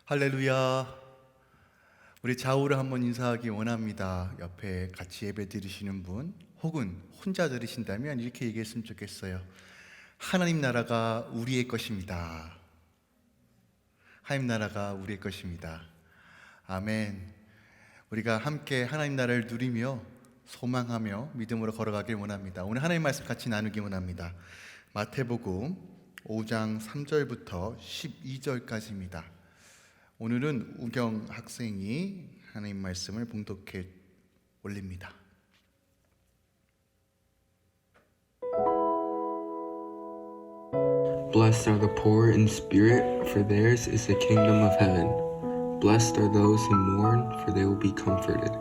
할렐루야. 우리 좌우를 한번 인사하기 원합니다. 옆에 같이 예배 드리시는 분 혹은 혼자 들으신다면 이렇게 얘기했으면 좋겠어요. 하나님 나라가 우리의 것입니다. 하나님 나라가 우리의 것입니다. 아멘. 우리가 함께 하나님 나라를 누리며 소망하며 믿음으로 걸어가길 원합니다. 오늘 하나님 말씀 같이 나누기 원합니다. 마태복음 5장 3절부터 12절까지입니다. 오늘은 우경 학생이 하나님 말씀을 봉독해 올립니다. Blessed are the poor in spirit, for theirs is the kingdom of heaven. Blessed are those who mourn, for they will be comforted.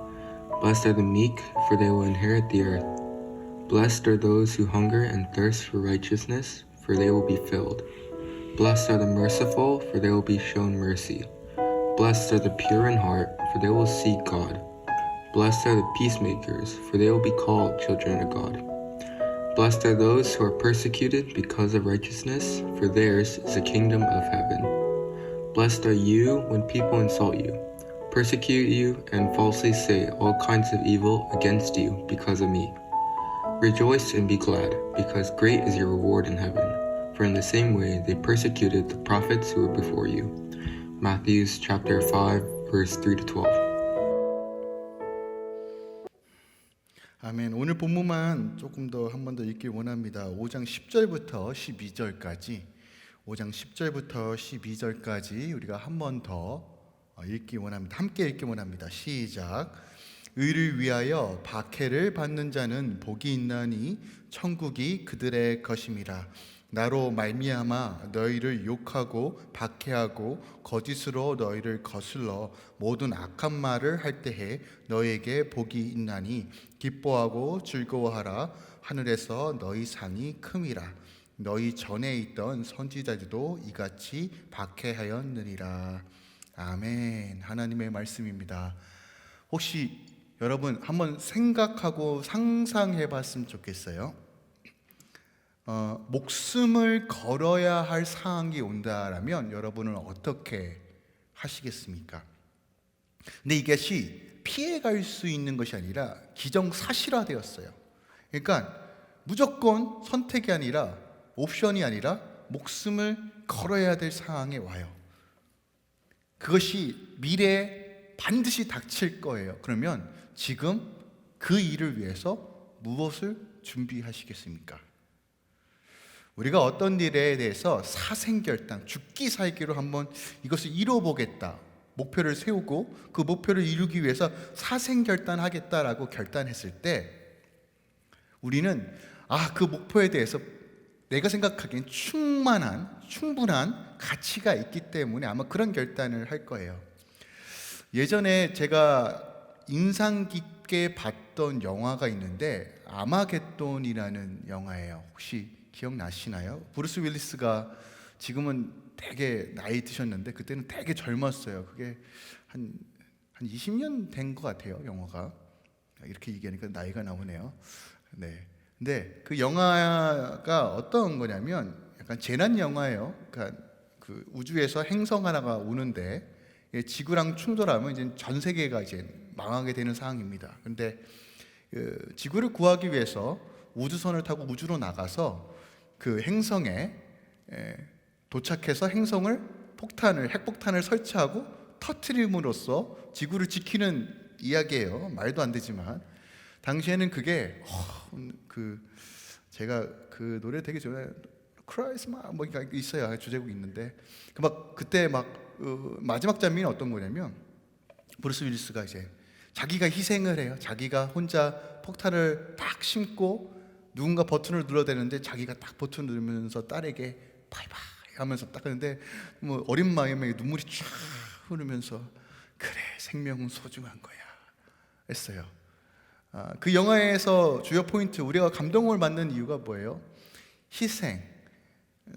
Blessed are the meek, for they will inherit the earth. Blessed are those who hunger and thirst for righteousness, for they will be filled. Blessed are the merciful, for they will be shown mercy. Blessed are the pure in heart, for they will see God. Blessed are the peacemakers, for they will be called children of God. Blessed are those who are persecuted because of righteousness, for theirs is the kingdom of heaven. Blessed are you when people insult you, persecute you, and falsely say all kinds of evil against you because of me. Rejoice and be glad, because great is your reward in heaven. For in the same way they persecuted the prophets who were before you. Matthew chapter 5, verse 3 to 12. 아멘. 오늘 본문만 조금 더 한 번 더 읽길 원합니다. 5장 10절부터 12절까지 5장 10절부터 12절까지 우리가 한 번 더 읽기 원합니다. 함께 읽기 원합니다. 시작. 의를 위하여 박해를 받는 자는 복이 있나니 천국이 그들의 것임이라. 나로 말미암아 너희를 욕하고 박해하고 거짓으로 너희를 거슬러 모든 악한 말을 할 때에 너희에게 복이 있나니 기뻐하고 즐거워하라. 하늘에서 너희 상이 큼이라. 너희 전에 있던 선지자들도 이같이 박해하였느니라. 아멘. 하나님의 말씀입니다. 혹시 여러분 한번 생각하고 상상해 봤으면 좋겠어요. 목숨을 걸어야 할 상황이 온다라면 여러분은 어떻게 하시겠습니까? 근데 이것이 피해갈 수 있는 것이 아니라 기정사실화되었어요. 그러니까 무조건 선택이 아니라 옵션이 아니라 목숨을 걸어야 될 상황에 와요. 그것이 미래에 반드시 닥칠 거예요. 그러면 지금 그 일을 위해서 무엇을 준비하시겠습니까? 우리가 어떤 일에 대해서 사생결단, 죽기 살기로 한번 이것을 이뤄보겠다 목표를 세우고 그 목표를 이루기 위해서 사생결단하겠다라고 결단했을 때 우리는 그 목표에 대해서 내가 생각하기엔 충분한 가치가 있기 때문에 아마 그런 결단을 할 거예요. 예전에 제가 인상 깊게 봤던 영화가 있는데 아마겟돈이라는 영화예요. 혹시 기억나시나요? 브루스 윌리스가 지금은 되게 나이 드셨는데 그때는 되게 젊었어요. 그게 한 20년 된 것 같아요. 영화가 이렇게 얘기하니까 나이가 나오네요. 네. 근데 그 영화가 어떤 거냐면 약간 재난 영화예요. 그러니까 그 우주에서 행성 하나가 오는데 지구랑 충돌하면 이제 전 세계가 이제 망하게 되는 상황입니다. 근데 지구를 구하기 위해서 우주선을 타고 우주로 나가서 그 행성에 도착해서 행성을 핵폭탄을 설치하고 터트림으로써 지구를 지키는 이야기예요. 말도 안 되지만 당시에는 그게 제가 그 노래 되게 좋아해요. 크라이스마 뭐 있어요. 주제곡 있는데 그때 마지막 장면이 어떤 거냐면 브루스 윌리스가 이제 자기가 희생을 해요. 자기가 혼자 폭탄을 딱 심고 누군가 버튼을 눌러야 되는데 자기가 딱 버튼 누르면서 딸에게 바이바이 하면서 딱 하는데 어린 마음에 눈물이 쫙 흐르면서 그래 생명은 소중한 거야 했어요. 그 영화에서 주요 포인트 우리가 감동을 받는 이유가 뭐예요? 희생,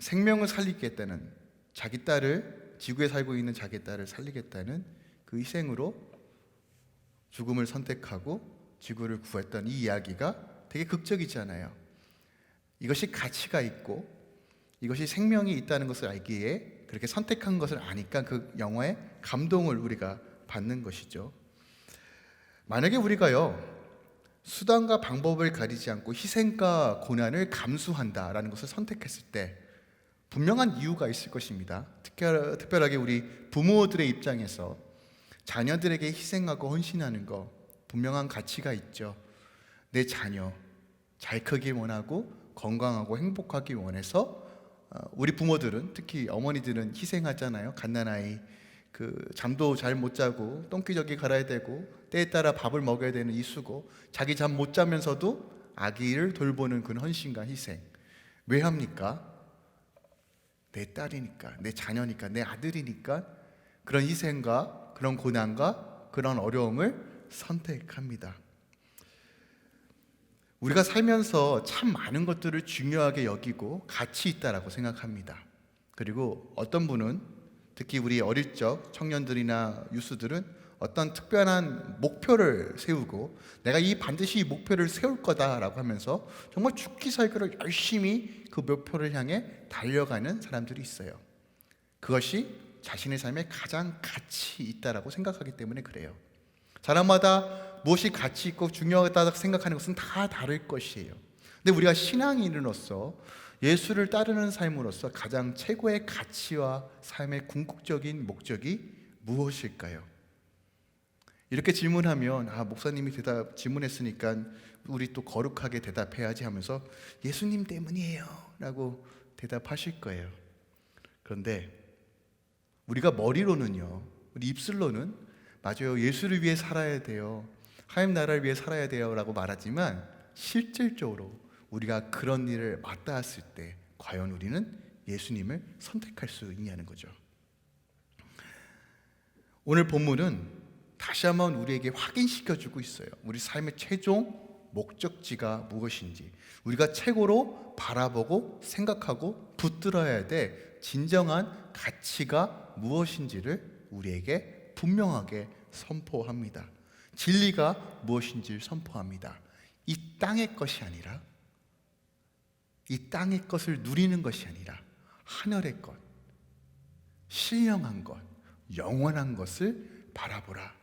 생명을 살리겠다는 자기 딸을 지구에 살고 있는 자기 딸을 살리겠다는 그 희생으로 죽음을 선택하고 지구를 구했던 이 이야기가 되게 극적이잖아요. 이것이 가치가 있고 이것이 생명이 있다는 것을 알기에 그렇게 선택한 것을 아니까 그 영화의 감동을 우리가 받는 것이죠. 만약에 우리가요 수단과 방법을 가리지 않고 희생과 고난을 감수한다라는 것을 선택했을 때 분명한 이유가 있을 것입니다. 특별하게 우리 부모들의 입장에서 자녀들에게 희생하고 헌신하는 거 분명한 가치가 있죠. 내 자녀 잘 크길 원하고 건강하고 행복하길 원해서 우리 부모들은 특히 어머니들은 희생하잖아요. 갓난아이 잠도 잘 못 자고 똥기저귀 갈아야 되고 때에 따라 밥을 먹여야 되는 이 수고, 자기 잠 못 자면서도 아기를 돌보는 그 헌신과 희생. 왜 합니까? 내 딸이니까, 내 자녀니까, 내 아들이니까 그런 희생과 그런 고난과 그런 어려움을 선택합니다. 우리가 살면서 참 많은 것들을 중요하게 여기고 가치 있다라고 생각합니다. 그리고 어떤 분은 특히 우리 어릴 적 청년들이나 유스들은 어떤 특별한 목표를 세우고 내가 반드시 이 목표를 세울 거다라고 하면서 정말 죽기 살기를 열심히 그 목표를 향해 달려가는 사람들이 있어요. 그것이 자신의 삶에 가장 가치 있다라고 생각하기 때문에 그래요. 사람마다 무엇이 가치 있고 중요하다고 생각하는 것은 다 다를 것이에요. 근데 우리가 신앙인으로서 예수를 따르는 삶으로서 가장 최고의 가치와 삶의 궁극적인 목적이 무엇일까요? 이렇게 질문하면 목사님이 질문했으니까 우리 또 거룩하게 대답해야지 하면서 예수님 때문이에요 라고 대답하실 거예요. 그런데 우리가 머리로는요, 우리 입술로는 맞아요, 예수를 위해 살아야 돼요, 하나님 나라를 위해 살아야 돼요 라고 말하지만 실질적으로 우리가 그런 일을 맞닿았을 때 과연 우리는 예수님을 선택할 수 있냐는 거죠. 오늘 본문은 다시 한번 우리에게 확인시켜주고 있어요. 우리 삶의 최종 목적지가 무엇인지, 우리가 최고로 바라보고 생각하고 붙들어야 될 진정한 가치가 무엇인지를 우리에게 분명하게 선포합니다. 진리가 무엇인지를 선포합니다. 이 땅의 것이 아니라, 이 땅의 것을 누리는 것이 아니라 하늘의 것, 신령한 것, 영원한 것을 바라보라.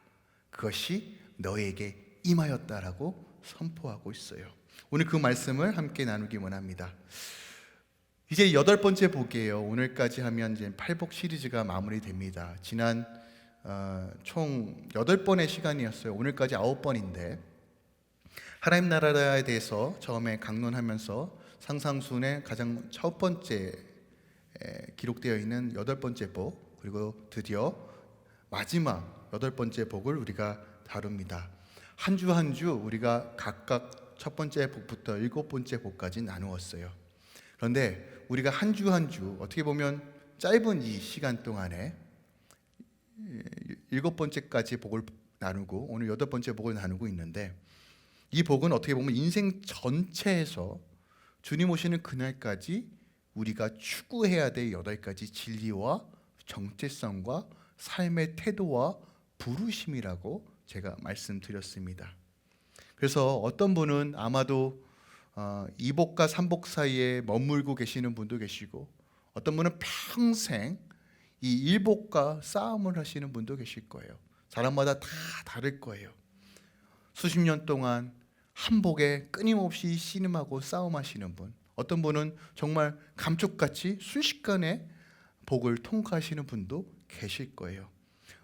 그것이 너에게 임하였다라고 선포하고 있어요. 오늘 그 말씀을 함께 나누기 원합니다. 이제 8번째 복이에요. 오늘까지 하면 이제 8복 시리즈가 마무리됩니다. 지난 총 8번의 시간이었어요. 오늘까지 9번인데 하나님 나라에 대해서 처음에 강론하면서 상상순의 가장 첫 번째 기록되어 있는 8번째 복, 그리고 드디어 마지막 8번째 복을 우리가 다룹니다. 한 주 한 주 우리가 각각 첫 번째 복부터 7번째 복까지 나누었어요. 그런데 우리가 한 주 한 주 어떻게 보면 짧은 이 시간 동안에 7번째까지 복을 나누고 오늘 8번째 복을 나누고 있는데, 이 복은 어떻게 보면 인생 전체에서 주님 오시는 그날까지 우리가 추구해야 될 8가지 진리와 정체성과 삶의 태도와 부르심이라고 제가 말씀드렸습니다. 그래서 어떤 분은 아마도 2복과 3복 사이에 머물고 계시는 분도 계시고, 어떤 분은 평생 이 1복과 싸움을 하시는 분도 계실 거예요. 사람마다 다 다를 거예요. 수십 년 동안 한 복에 끊임없이 씨름하고 싸움하시는 분, 어떤 분은 정말 감쪽같이 순식간에 복을 통과하시는 분도 계실 거예요.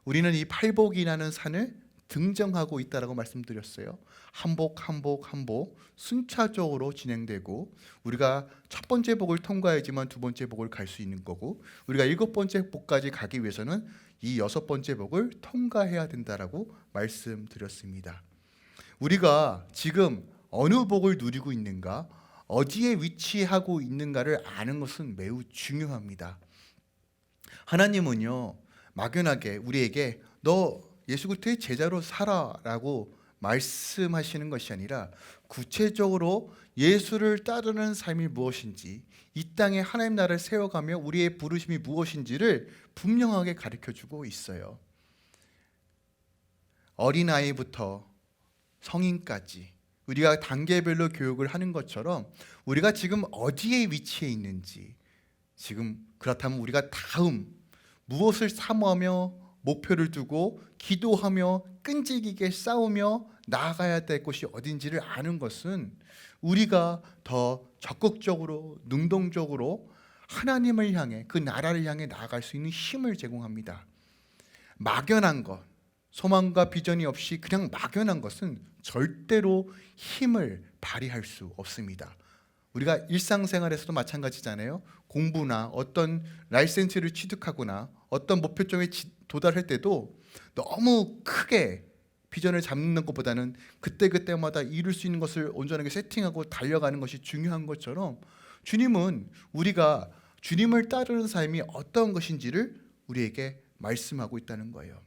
우리는 이 8복이라는 산을 등정하고 있다라고 말씀드렸어요. 한 복 한 복 한 복 순차적으로 진행되고, 우리가 첫 번째 복을 통과해야지만 두 번째 복을 갈 수 있는 거고, 우리가 7번째 복까지 가기 위해서는 이 6번째 복을 통과해야 된다라고 말씀드렸습니다. 우리가 지금 어느 복을 누리고 있는가, 어디에 위치하고 있는가를 아는 것은 매우 중요합니다. 하나님은요, 막연하게 우리에게 너 예수 그리스도의 제자로 살아라고 말씀하시는 것이 아니라 구체적으로 예수를 따르는 삶이 무엇인지, 이 땅에 하나님 나라를 세워가며 우리의 부르심이 무엇인지를 분명하게 가르쳐주고 있어요. 어린아이부터 성인까지 우리가 단계별로 교육을 하는 것처럼 우리가 지금 어디에 위치해 있는지, 지금 그렇다면 우리가 다음 무엇을 사모하며 목표를 두고 기도하며 끈질기게 싸우며 나아가야 될 곳이 어딘지를 아는 것은 우리가 더 적극적으로 능동적으로 하나님을 향해, 그 나라를 향해 나아갈 수 있는 힘을 제공합니다. 막연한 것, 소망과 비전이 없이 그냥 막연한 것은 절대로 힘을 발휘할 수 없습니다. 우리가 일상생활에서도 마찬가지잖아요. 공부나 어떤 라이센스를 취득하거나 어떤 목표점에 도달할 때도 너무 크게 비전을 잡는 것보다는 그때그때마다 이룰 수 있는 것을 온전하게 세팅하고 달려가는 것이 중요한 것처럼, 주님은 우리가 주님을 따르는 삶이 어떤 것인지를 우리에게 말씀하고 있다는 거예요.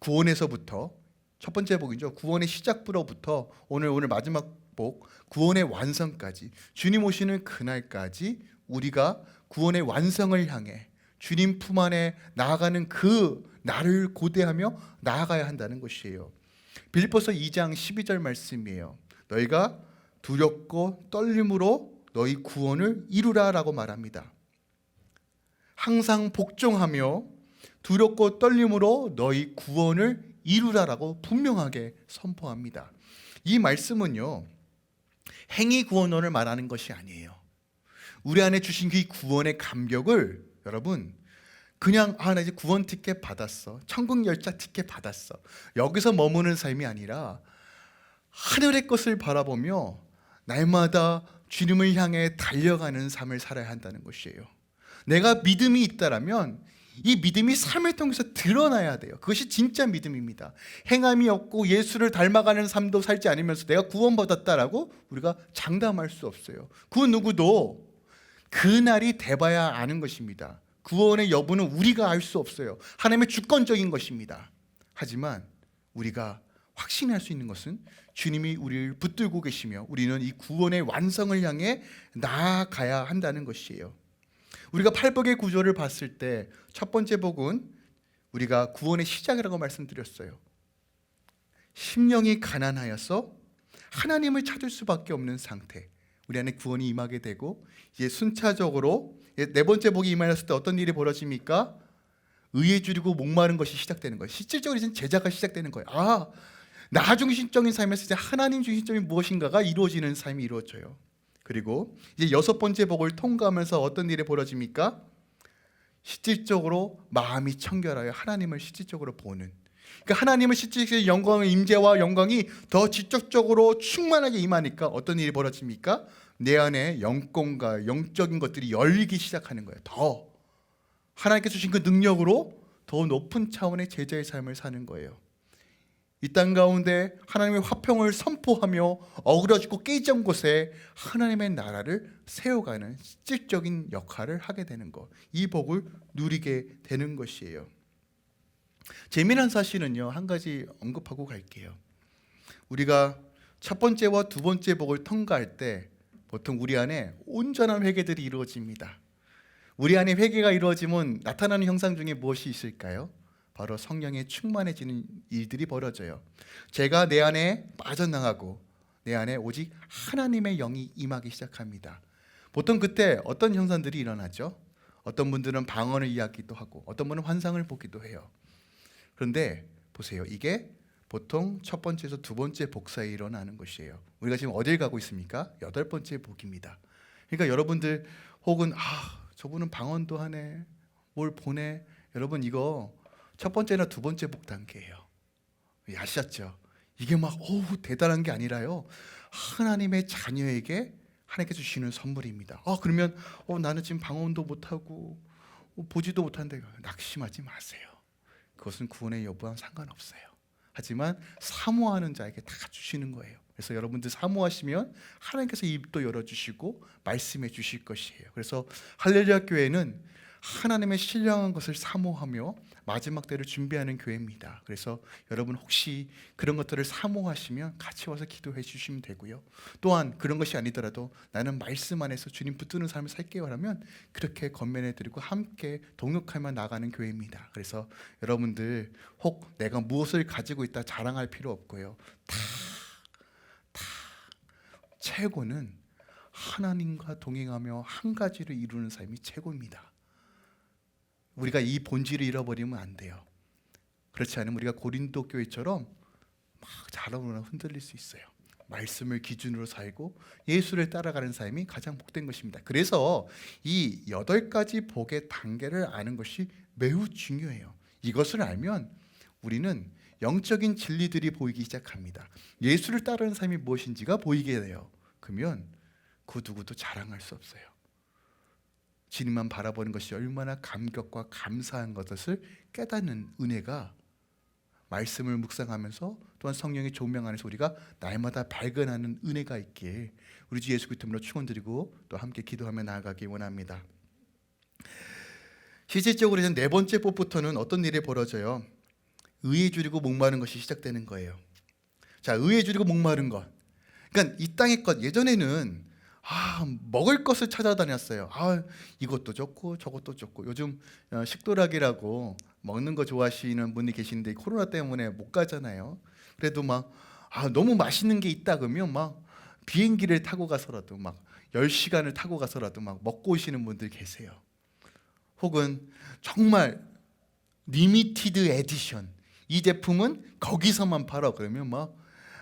구원에서부터, 첫 번째 복이죠. 구원의 시작부로부터 오늘 마지막 복, 구원의 완성까지, 주님 오시는 그날까지 우리가 구원의 완성을 향해 주님 품 안에 나아가는 그 나를 고대하며 나아가야 한다는 것이에요. 빌립보서 2장 12절 말씀이에요. 너희가 두렵고 떨림으로 너희 구원을 이루라라고 말합니다. 항상 복종하며 두렵고 떨림으로 너희 구원을 이루라라고 분명하게 선포합니다. 이 말씀은요, 행위 구원론을 말하는 것이 아니에요. 우리 안에 주신 그 구원의 감격을 여러분 그냥 나 이제 구원 티켓 받았어, 천국 열차 티켓 받았어, 여기서 머무는 삶이 아니라 하늘의 것을 바라보며 날마다 주님을 향해 달려가는 삶을 살아야 한다는 것이에요. 내가 믿음이 있다라면 이 믿음이 삶을 통해서 드러나야 돼요. 그것이 진짜 믿음입니다. 행함이 없고 예수를 닮아가는 삶도 살지 않으면서 내가 구원받았다라고 우리가 장담할 수 없어요. 그 누구도 그날이 돼봐야 아는 것입니다. 구원의 여부는 우리가 알 수 없어요. 하나님의 주권적인 것입니다. 하지만 우리가 확신할 수 있는 것은 주님이 우리를 붙들고 계시며 우리는 이 구원의 완성을 향해 나아가야 한다는 것이에요. 우리가 팔복의 구조를 봤을 때 첫 번째 복은 우리가 구원의 시작이라고 말씀드렸어요. 심령이 가난하여서 하나님을 찾을 수밖에 없는 상태, 우리 안에 구원이 임하게 되고, 이제 순차적으로 네 번째 복이 임하였을 때 어떤 일이 벌어집니까? 의에 줄이고 목마른 것이 시작되는 거예요. 실질적으로 이제 제자가 시작되는 거예요. 나 중심적인 삶에서 이제 하나님 중심적인 무엇인가가 이루어지는 삶이 이루어져요. 그리고 이제 여섯 번째 복을 통과하면서 어떤 일이 벌어집니까? 실질적으로 마음이 청결하여 하나님을 실질적으로 보는, 그러니까 하나님을 실질적인 영광의 임재와 영광이 더 지적적으로 충만하게 임하니까 어떤 일이 벌어집니까? 내 안에 영권과 영적인 것들이 열리기 시작하는 거예요. 더 하나님께 주신 그 능력으로 더 높은 차원의 제자의 삶을 사는 거예요. 이 땅 가운데 하나님의 화평을 선포하며 어그러지고 깨진 곳에 하나님의 나라를 세워가는 실질적인 역할을 하게 되는 것, 이 복을 누리게 되는 것이에요. 재미난 사실은요, 한 가지 언급하고 갈게요. 우리가 첫 번째와 두 번째 복을 통과할 때 보통 우리 안에 온전한 회개들이 이루어집니다. 우리 안에 회개가 이루어지면 나타나는 형상 중에 무엇이 있을까요? 바로 성령에 충만해지는 일들이 벌어져요. 제가 내 안에 빠져나가고 내 안에 오직 하나님의 영이 임하기 시작합니다. 보통 그때 어떤 현상들이 일어나죠? 어떤 분들은 방언을 이야기도 하고 어떤 분은 환상을 보기도 해요. 그런데 보세요, 이게 보통 첫 번째에서 두 번째 복 사이에 일어나는 것이에요. 우리가 지금 어딜 가고 있습니까? 여덟 번째 복입니다. 그러니까 여러분들 혹은 저분은 방언도 하네, 뭘 보네, 여러분 이거 첫 번째나 두 번째 복 단계예요. 아셨죠? 이게 막 대단한 게 아니라요, 하나님의 자녀에게 하나님께서 주시는 선물입니다. 그러면 나는 지금 방언도 못하고 보지도 못한데, 낙심하지 마세요. 그것은 구원의 여부와 상관없어요. 하지만 사모하는 자에게 다 주시는 거예요. 그래서 여러분들 사모하시면 하나님께서 입도 열어주시고 말씀해 주실 것이에요. 그래서 할렐루야 교회는 하나님의 신령한 것을 사모하며 마지막 때를 준비하는 교회입니다. 그래서 여러분 혹시 그런 것들을 사모하시면 같이 와서 기도해 주시면 되고요. 또한 그런 것이 아니더라도 나는 말씀 안에서 주님 붙드는 삶을 살게요 하면 그렇게 건면해 드리고 함께 동역하며 나가는 교회입니다. 그래서 여러분들 혹 내가 무엇을 가지고 있다 자랑할 필요 없고요. 다 최고는 하나님과 동행하며 한 가지를 이루는 삶이 최고입니다. 우리가 이 본질을 잃어버리면 안 돼요. 그렇지 않으면 우리가 고린도 교회처럼 막 자라오나 흔들릴 수 있어요. 말씀을 기준으로 살고 예수를 따라가는 삶이 가장 복된 것입니다. 그래서 이 8가지 복의 단계를 아는 것이 매우 중요해요. 이것을 알면 우리는 영적인 진리들이 보이기 시작합니다. 예수를 따르는 삶이 무엇인지가 보이게 돼요. 그러면 그 누구도 자랑할 수 없어요. 주님만 바라보는 것이 얼마나 감격과 감사한 것을 깨닫는 은혜가 말씀을 묵상하면서 또한 성령의 조명 안에서 우리가 날마다 발견하는 은혜가 있기에 우리 주 예수 그리스도로 축원드리고 또 함께 기도하며 나아가기 원합니다. 실질적으로 이제 4번째 법부터는 어떤 일이 벌어져요? 의에 줄이고 목마른 것이 시작되는 거예요. 자, 의에 줄이고 목마른 것. 그러니까 이 땅의 것, 예전에는 먹을 것을 찾아다녔어요. 이것도 좋고 저것도 좋고. 요즘 식도락이라고 먹는 거 좋아하시는 분이 계시는데 코로나 때문에 못 가잖아요. 그래도 막 너무 맛있는 게 있다 그러면 막 비행기를 타고 가서라도 막 10시간을 타고 가서라도 막 먹고 오시는 분들 계세요. 혹은 정말 리미티드 에디션, 이 제품은 거기서만 팔아 그러면 막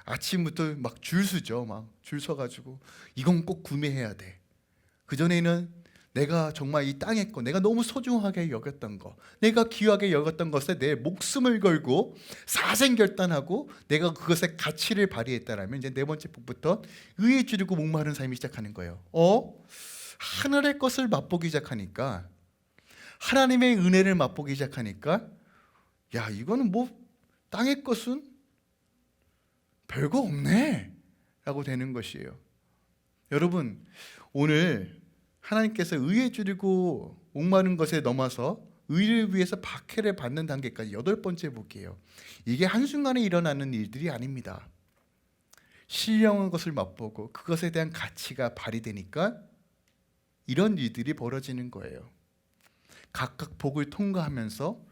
아침부터 막 줄 서죠. 막 줄 서가지고 이건 꼭 구매해야 돼. 그전에는 내가 정말 이 땅의 거, 내가 너무 소중하게 여겼던 거, 내가 귀하게 여겼던 것에 내 목숨을 걸고 사생결단하고 내가 그것의 가치를 발휘했다라면 이제 4번째 복부터 의에 줄이고 목마른 삶이 시작하는 거예요. 하늘의 것을 맛보기 시작하니까, 하나님의 은혜를 맛보기 시작하니까, 야, 이거는 뭐 땅의 것은 별거 없네 라고 되는 것이에요. 여러분, 오늘 하나님께서 의에 줄이고 목마른 것에 넘어서 의를 위해서 박해를 받는 단계까지 8번째 복이에요. 이게 한순간에 일어나는 일들이 아닙니다. 신령한 것을 맛보고 그것에 대한 가치가 발휘되니까 이런 일들이 벌어지는 거예요. 각각 복을 통과하면서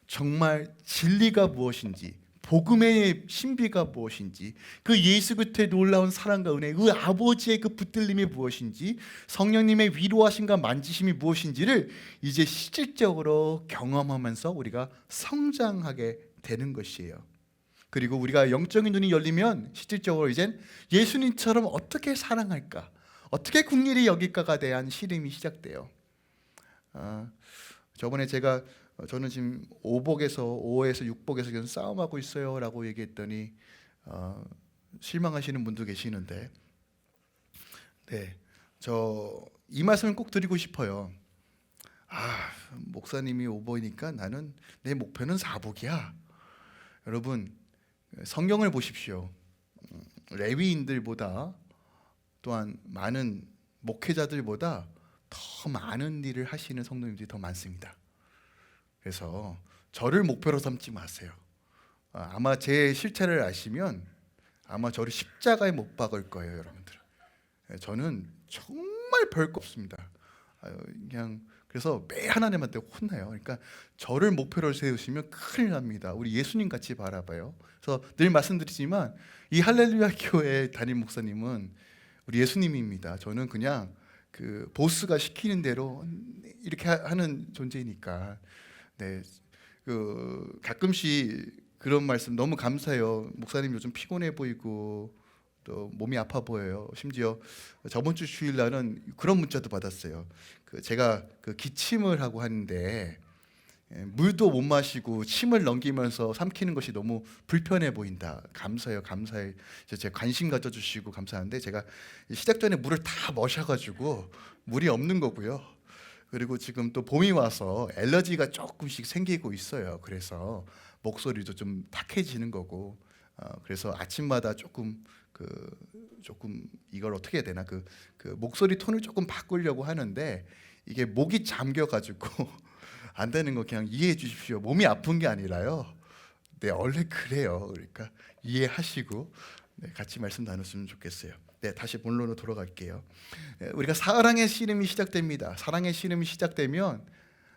정말 진리가 무엇인지, 복음의 신비가 무엇인지, 그 예수 그리스도의 놀라운 사랑과 은혜, 그 아버지의 그 붙들림이 무엇인지, 성령님의 위로하심과 만지심이 무엇인지를 이제 실질적으로 경험하면서 우리가 성장하게 되는 것이에요. 그리고 우리가 영적인 눈이 열리면 실질적으로 이젠 예수님처럼 어떻게 사랑할까, 어떻게 국리를 여길까가 대한 시름이 시작돼요. 저번에 저는 지금 5에서 6복에서 계속 싸움하고 있어요 라고 얘기했더니 실망하시는 분도 계시는데, 네, 저 이 말씀을 꼭 드리고 싶어요. 목사님이 5복이니까 나는 내 목표는 4복이야. 여러분, 성경을 보십시오. 레위인들보다 또한 많은 목회자들보다 더 많은 일을 하시는 성도님들이 더 많습니다. 그래서 저를 목표로 삼지 마세요. 아마 제 실체를 아시면 아마 저를 십자가에 못 박을 거예요, 여러분들. 저는 정말 별거 없습니다. 그냥 그래서 매일 하나님한테 혼나요. 그러니까 저를 목표로 세우시면 큰일 납니다. 우리 예수님 같이 바라봐요. 그래서 늘 말씀드리지만 이 할렐루야 교회 담임 목사님은 우리 예수님입니다. 저는 그냥 그 보스가 시키는 대로 이렇게 하는 존재니까. 네, 가끔씩 그런 말씀 너무 감사해요. 목사님 요즘 피곤해 보이고 또 몸이 아파 보여요. 심지어 저번 주 주일날은 그런 문자도 받았어요. 제가 기침을 하고 하는데 물도 못 마시고 침을 넘기면서 삼키는 것이 너무 불편해 보인다. 감사해요, 감사해. 제가 관심 가져주시고 감사한데 제가 시작 전에 물을 다 마셔가지고 물이 없는 거고요. 그리고 지금 또 봄이 와서 엘러지가 조금씩 생기고 있어요. 그래서 목소리도 좀 탁해지는 거고, 그래서 아침마다 조금 이걸 어떻게 해야 되나, 목소리 톤을 조금 바꾸려고 하는데 이게 목이 잠겨가지고 안 되는 거 그냥 이해해 주십시오. 몸이 아픈 게 아니라요. 네, 원래 그래요. 그러니까 이해하시고 같이 말씀 나눴으면 좋겠어요. 네, 다시 본론으로 돌아갈게요. 우리가 사랑의 씨름이 시작됩니다. 사랑의 씨름이 시작되면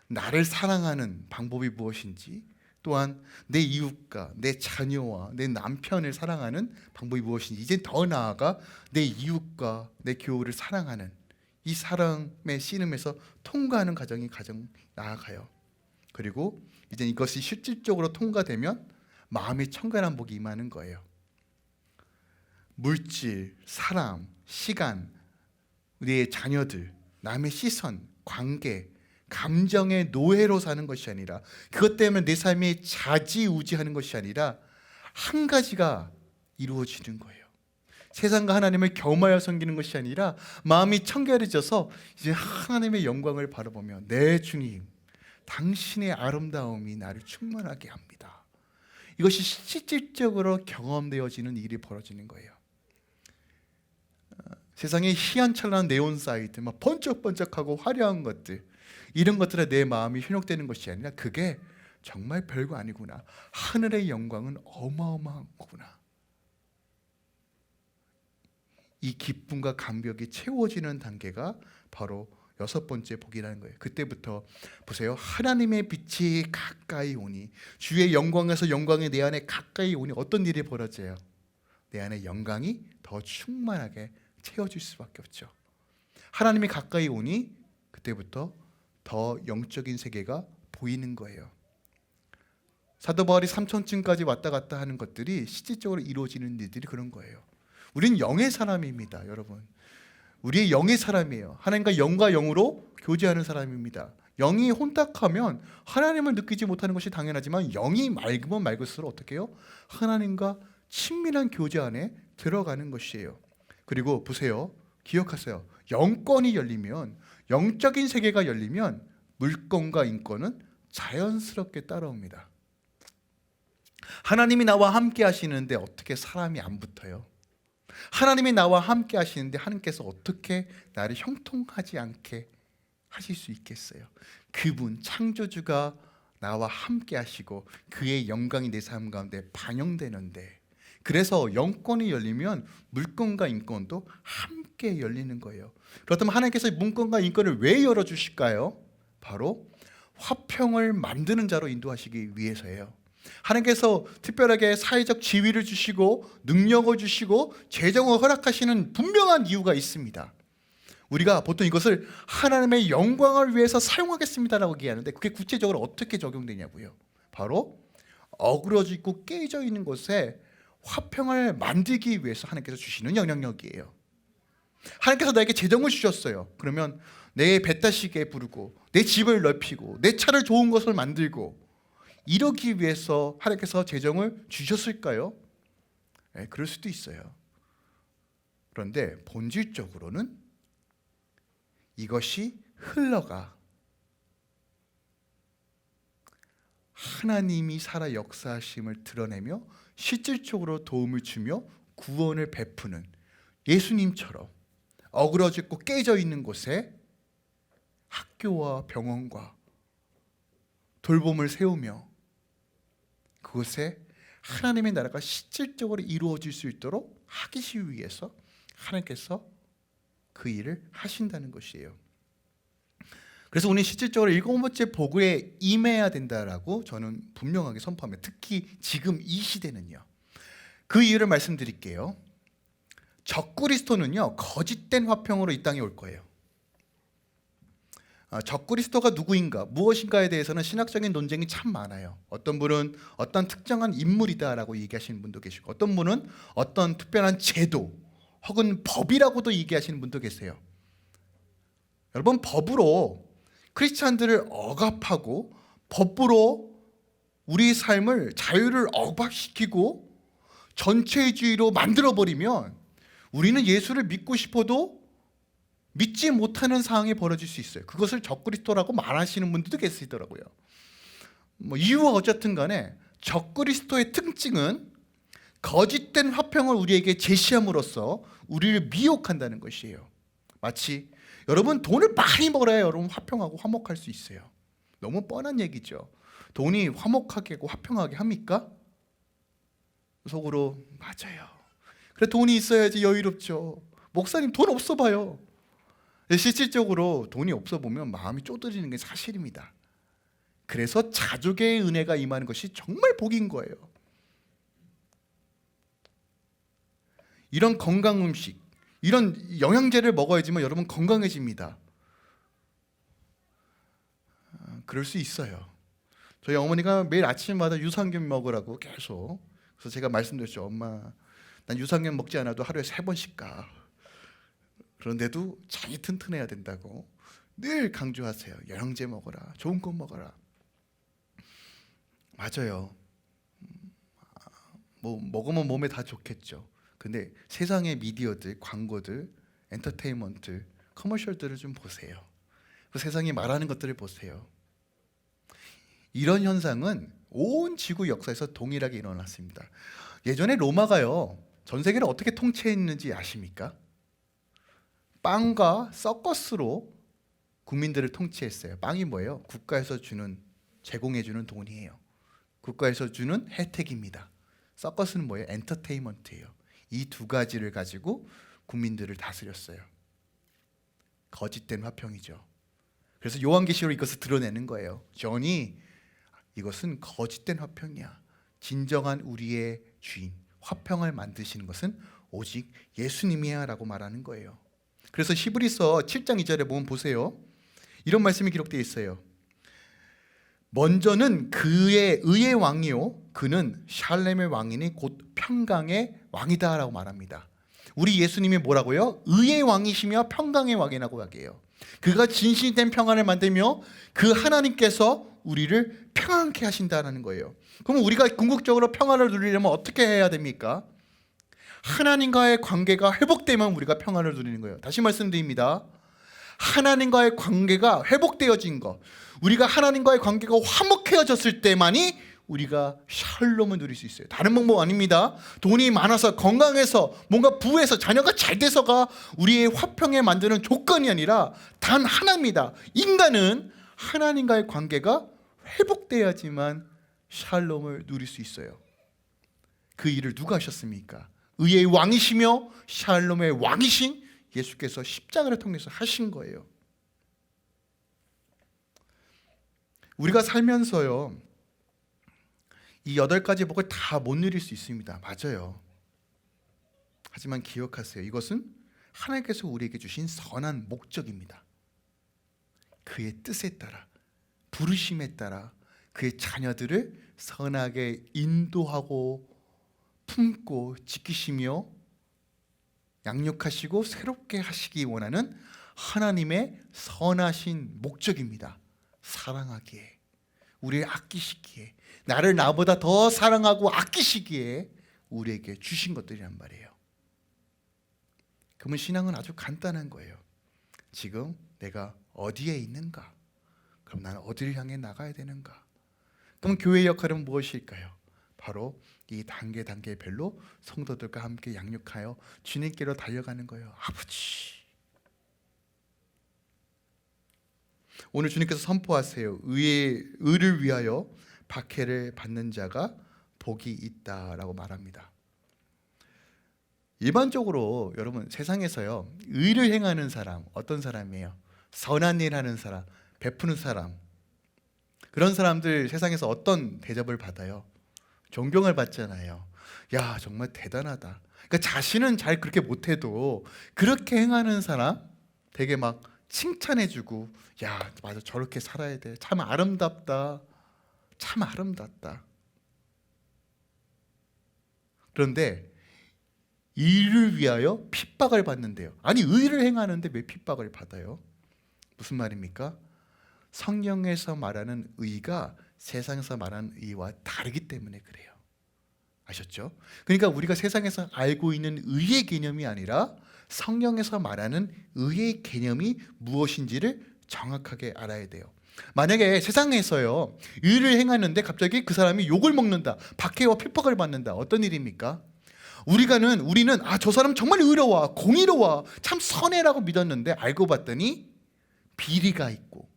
나를 사랑하는 방법이 무엇인지, 또한 내 이웃과 내 자녀와 내 남편을 사랑하는 방법이 무엇인지, 이제 더 나아가 내 이웃과 내 교우를 사랑하는 이 사랑의 씨름에서 통과하는 과정이 가장 나아가요. 그리고 이제 이것이 실질적으로 통과되면 마음의 청결한 복이 임하는 거예요. 물질, 사람, 시간, 우리의 자녀들, 남의 시선, 관계, 감정의 노예로 사는 것이 아니라, 그것 때문에 내 삶이 좌지우지하는 것이 아니라 한 가지가 이루어지는 거예요. 세상과 하나님을 겸하여 섬기는 것이 아니라 마음이 청결해져서 이제 하나님의 영광을 바라보며, 내 주님, 당신의 아름다움이 나를 충만하게 합니다. 이것이 실질적으로 경험되어지는 일이 벌어지는 거예요. 세상에 희한찬란한 네온 사이트, 막 번쩍번쩍하고 화려한 것들, 이런 것들에 내 마음이 현혹되는 것이 아니라, 그게 정말 별거 아니구나, 하늘의 영광은 어마어마한 거구나, 이 기쁨과 감격이 채워지는 단계가 바로 6번째 복이라는 거예요. 그때부터 보세요. 하나님의 빛이 가까이 오니, 주의 영광에서 영광이 내 안에 가까이 오니 어떤 일이 벌어져요? 내 안에 영광이 더 충만하게 채워질 수밖에 없죠. 하나님이 가까이 오니 그때부터 더 영적인 세계가 보이는 거예요. 사도 바울이 3천층까지 왔다 갔다 하는 것들이 실질적으로 이루어지는 일들이 그런 거예요. 우린 영의 사람입니다, 여러분. 우리의 영의 사람이에요. 하나님과 영과 영으로 교제하는 사람입니다. 영이 혼탁하면 하나님을 느끼지 못하는 것이 당연하지만, 영이 맑으면 맑을수록 어떻게 해요? 하나님과 친밀한 교제 안에 들어가는 것이에요. 그리고 보세요, 기억하세요. 영권이 열리면, 영적인 세계가 열리면 물권과 인권은 자연스럽게 따라옵니다. 하나님이 나와 함께 하시는데 어떻게 사람이 안 붙어요? 하나님이 나와 함께 하시는데 하나님께서 어떻게 나를 형통하지 않게 하실 수 있겠어요? 그분 창조주가 나와 함께 하시고 그의 영광이 내 삶 가운데 반영되는데, 그래서 영권이 열리면 물권과 인권도 함께 열리는 거예요. 그렇다면 하나님께서 문권과 인권을 왜 열어주실까요? 바로 화평을 만드는 자로 인도하시기 위해서예요. 하나님께서 특별하게 사회적 지위를 주시고 능력을 주시고 재정을 허락하시는 분명한 이유가 있습니다. 우리가 보통 이것을 하나님의 영광을 위해서 사용하겠습니다라고 얘기하는데, 그게 구체적으로 어떻게 적용되냐고요. 바로 어그러지고 깨져 있는 곳에 화평을 만들기 위해서 하나님께서 주시는 영향력이에요. 하나님께서 나에게 재정을 주셨어요. 그러면 내 배 타시게 부르고, 내 집을 넓히고, 내 차를 좋은 것을 만들고, 이러기 위해서 하나님께서 재정을 주셨을까요? 네, 그럴 수도 있어요. 그런데 본질적으로는 이것이 흘러가 하나님이 살아 역사하심을 드러내며 실질적으로 도움을 주며 구원을 베푸는, 예수님처럼 어그러지고 깨져 있는 곳에 학교와 병원과 돌봄을 세우며 그곳에 하나님의 나라가 실질적으로 이루어질 수 있도록 하기 위해서 하나님께서 그 일을 하신다는 것이에요. 그래서 우리는 실질적으로 7번째 복에 임해야 된다라고 저는 분명하게 선포합니다. 특히 지금 이 시대는요. 그 이유를 말씀드릴게요. 적그리스도는요, 거짓된 화평으로 이 땅에 올 거예요. 적그리스도가 누구인가, 무엇인가에 대해서는 신학적인 논쟁이 참 많아요. 어떤 분은 어떤 특정한 인물이다라고 얘기하시는 분도 계시고, 어떤 분은 어떤 특별한 제도 혹은 법이라고도 얘기하시는 분도 계세요. 여러분, 법으로 크리스찬들을 억압하고 법으로 우리 삶을, 자유를 억압시키고 전체주의로 만들어버리면 우리는 예수를 믿고 싶어도 믿지 못하는 상황이 벌어질 수 있어요. 그것을 적그리스도라고 말하시는 분들도 계시더라고요. 이유가 어쨌든 간에 적그리스도의 특징은 거짓된 화평을 우리에게 제시함으로써 우리를 미혹한다는 것이에요. 마치 여러분, 돈을 많이 벌어야 여러분 화평하고 화목할 수 있어요. 너무 뻔한 얘기죠. 돈이 화목하게 하고 화평하게 합니까? 속으로 맞아요. 그래, 돈이 있어야지 여유롭죠. 목사님, 돈 없어 봐요. 실질적으로 돈이 없어 보면 마음이 쪼들리는 게 사실입니다. 그래서 자족의 은혜가 임하는 것이 정말 복인 거예요. 이런 건강 음식, 이런 영양제를 먹어야지만 여러분 건강해집니다. 그럴 수 있어요. 저희 어머니가 매일 아침마다 유산균 먹으라고 계속. 그래서 제가 말씀드렸죠. 엄마, 난 유산균 먹지 않아도 하루에 3번씩 가. 그런데도 장이 튼튼해야 된다고 늘 강조하세요. 영양제 먹어라, 좋은 거 먹어라. 맞아요. 뭐 먹으면 몸에 다 좋겠죠. 근데 세상의 미디어들, 광고들, 엔터테인먼트, 커머셜들을 좀 보세요. 그 세상이 말하는 것들을 보세요. 이런 현상은 온 지구 역사에서 동일하게 일어났습니다. 예전에 로마가요, 전 세계를 어떻게 통치했는지 아십니까? 빵과 서커스로 국민들을 통치했어요. 빵이 뭐예요? 국가에서 제공해주는 돈이에요. 국가에서 주는 혜택입니다. 서커스는 뭐예요? 엔터테인먼트예요. 이 두 가지를 가지고 국민들을 다스렸어요. 거짓된 화평이죠. 그래서 요한계시로 이것을 드러내는 거예요. 존이 이것은 거짓된 화평이야. 진정한 우리의 주인, 화평을 만드시는 것은 오직 예수님이야 라고 말하는 거예요. 그래서 히브리서 7장 2절에 보면 보세요. 이런 말씀이 기록되어 있어요. 먼저는 그의 의의 왕이요 그는 샬렘의 왕이니 곧 평강의 왕이다 라고 말합니다. 우리 예수님이 뭐라고요? 의의 왕이시며 평강의 왕이라고 하게요. 그가 진실된 평안을 만들며 그 하나님께서 우리를 평안케 하신다는 거예요. 그럼 우리가 궁극적으로 평안을 누리려면 어떻게 해야 됩니까? 하나님과의 관계가 회복되면 우리가 평안을 누리는 거예요. 다시 말씀드립니다. 하나님과의 관계가 회복되어진 것, 우리가 하나님과의 관계가 화목해졌을 때만이 우리가 샬롬을 누릴 수 있어요. 다른 방법 아닙니다. 돈이 많아서 건강해서 뭔가 부해서 자녀가 잘 돼서가 우리의 화평에 만드는 조건이 아니라 단 하나입니다. 인간은 하나님과의 관계가 회복돼야지만 샬롬을 누릴 수 있어요. 그 일을 누가 하셨습니까? 의의 왕이시며 샬롬의 왕이신 예수께서 십자가를 통해서 하신 거예요. 우리가 살면서요, 이 8가지 복을 다 못 누릴 수 있습니다. 맞아요. 하지만 기억하세요. 이것은 하나님께서 우리에게 주신 선한 목적입니다. 그의 뜻에 따라, 부르심에 따라 그의 자녀들을 선하게 인도하고 품고 지키시며 양육하시고 새롭게 하시기 원하는 하나님의 선하신 목적입니다. 사랑하기에, 우리를 아끼시기에, 나를 나보다 더 사랑하고 아끼시기에 우리에게 주신 것들이란 말이에요. 그러면 신앙은 아주 간단한 거예요. 지금 내가 어디에 있는가? 그럼 나는 어디를 향해 나가야 되는가? 그럼 교회의 역할은 무엇일까요? 바로 이 단계별로 성도들과 함께 양육하여 주님께로 달려가는 거예요. 아버지, 오늘 주님께서 선포하세요. 의를 위하여 박해를 받는 자가 복이 있다라고 말합니다. 일반적으로 여러분 세상에서요, 의를 행하는 사람 어떤 사람이에요? 선한 일 하는 사람, 베푸는 사람, 그런 사람들 세상에서 어떤 대접을 받아요? 존경을 받잖아요. 야, 정말 대단하다. 그러니까 자신은 잘 그렇게 못해도 그렇게 행하는 사람 되게 막 칭찬해주고, 야, 맞아, 저렇게 살아야 돼. 참 아름답다. 참 아름답다. 그런데 의를 위하여 핍박을 받는데요. 아니, 의를 행하는데 왜 핍박을 받아요? 무슨 말입니까? 성경에서 말하는 의가 세상에서 말하는 의와 다르기 때문에 그래요. 아셨죠? 그러니까 우리가 세상에서 알고 있는 의의 개념이 아니라 성경에서 말하는 의의 개념이 무엇인지를 정확하게 알아야 돼요. 만약에 세상에서요, 의를 행하는데 갑자기 그 사람이 욕을 먹는다, 박해와 핍박을 받는다, 어떤 일입니까? 우리는 저 사람 정말 의로워, 공의로워, 참 선해라고 믿었는데 알고 봤더니 비리가 있고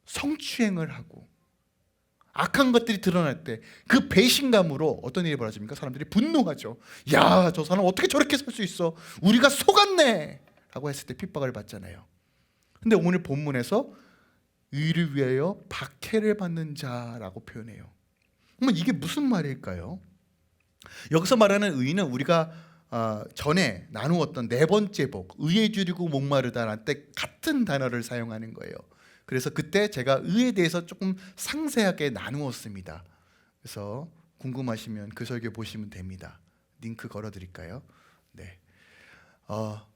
성추행을 하고 악한 것들이 드러날 때 그 배신감으로 어떤 일이 벌어집니까? 사람들이 분노하죠. 야, 저 사람 어떻게 저렇게 살 수 있어? 우리가 속았네 라고 했을 때 핍박을 받잖아요. 근데 오늘 본문에서 의를 위하여 박해를 받는 자라고 표현해요. 그러면 이게 무슨 말일까요? 여기서 말하는 의는 우리가 전에 나누었던 4번째 복, 의에 줄이고 목마르다라는 때 같은 단어를 사용하는 거예요. 그래서 그때 제가 의에 대해서 조금 상세하게 나누었습니다. 그래서 궁금하시면 그 설교 보시면 됩니다. 링크 걸어드릴까요? 네.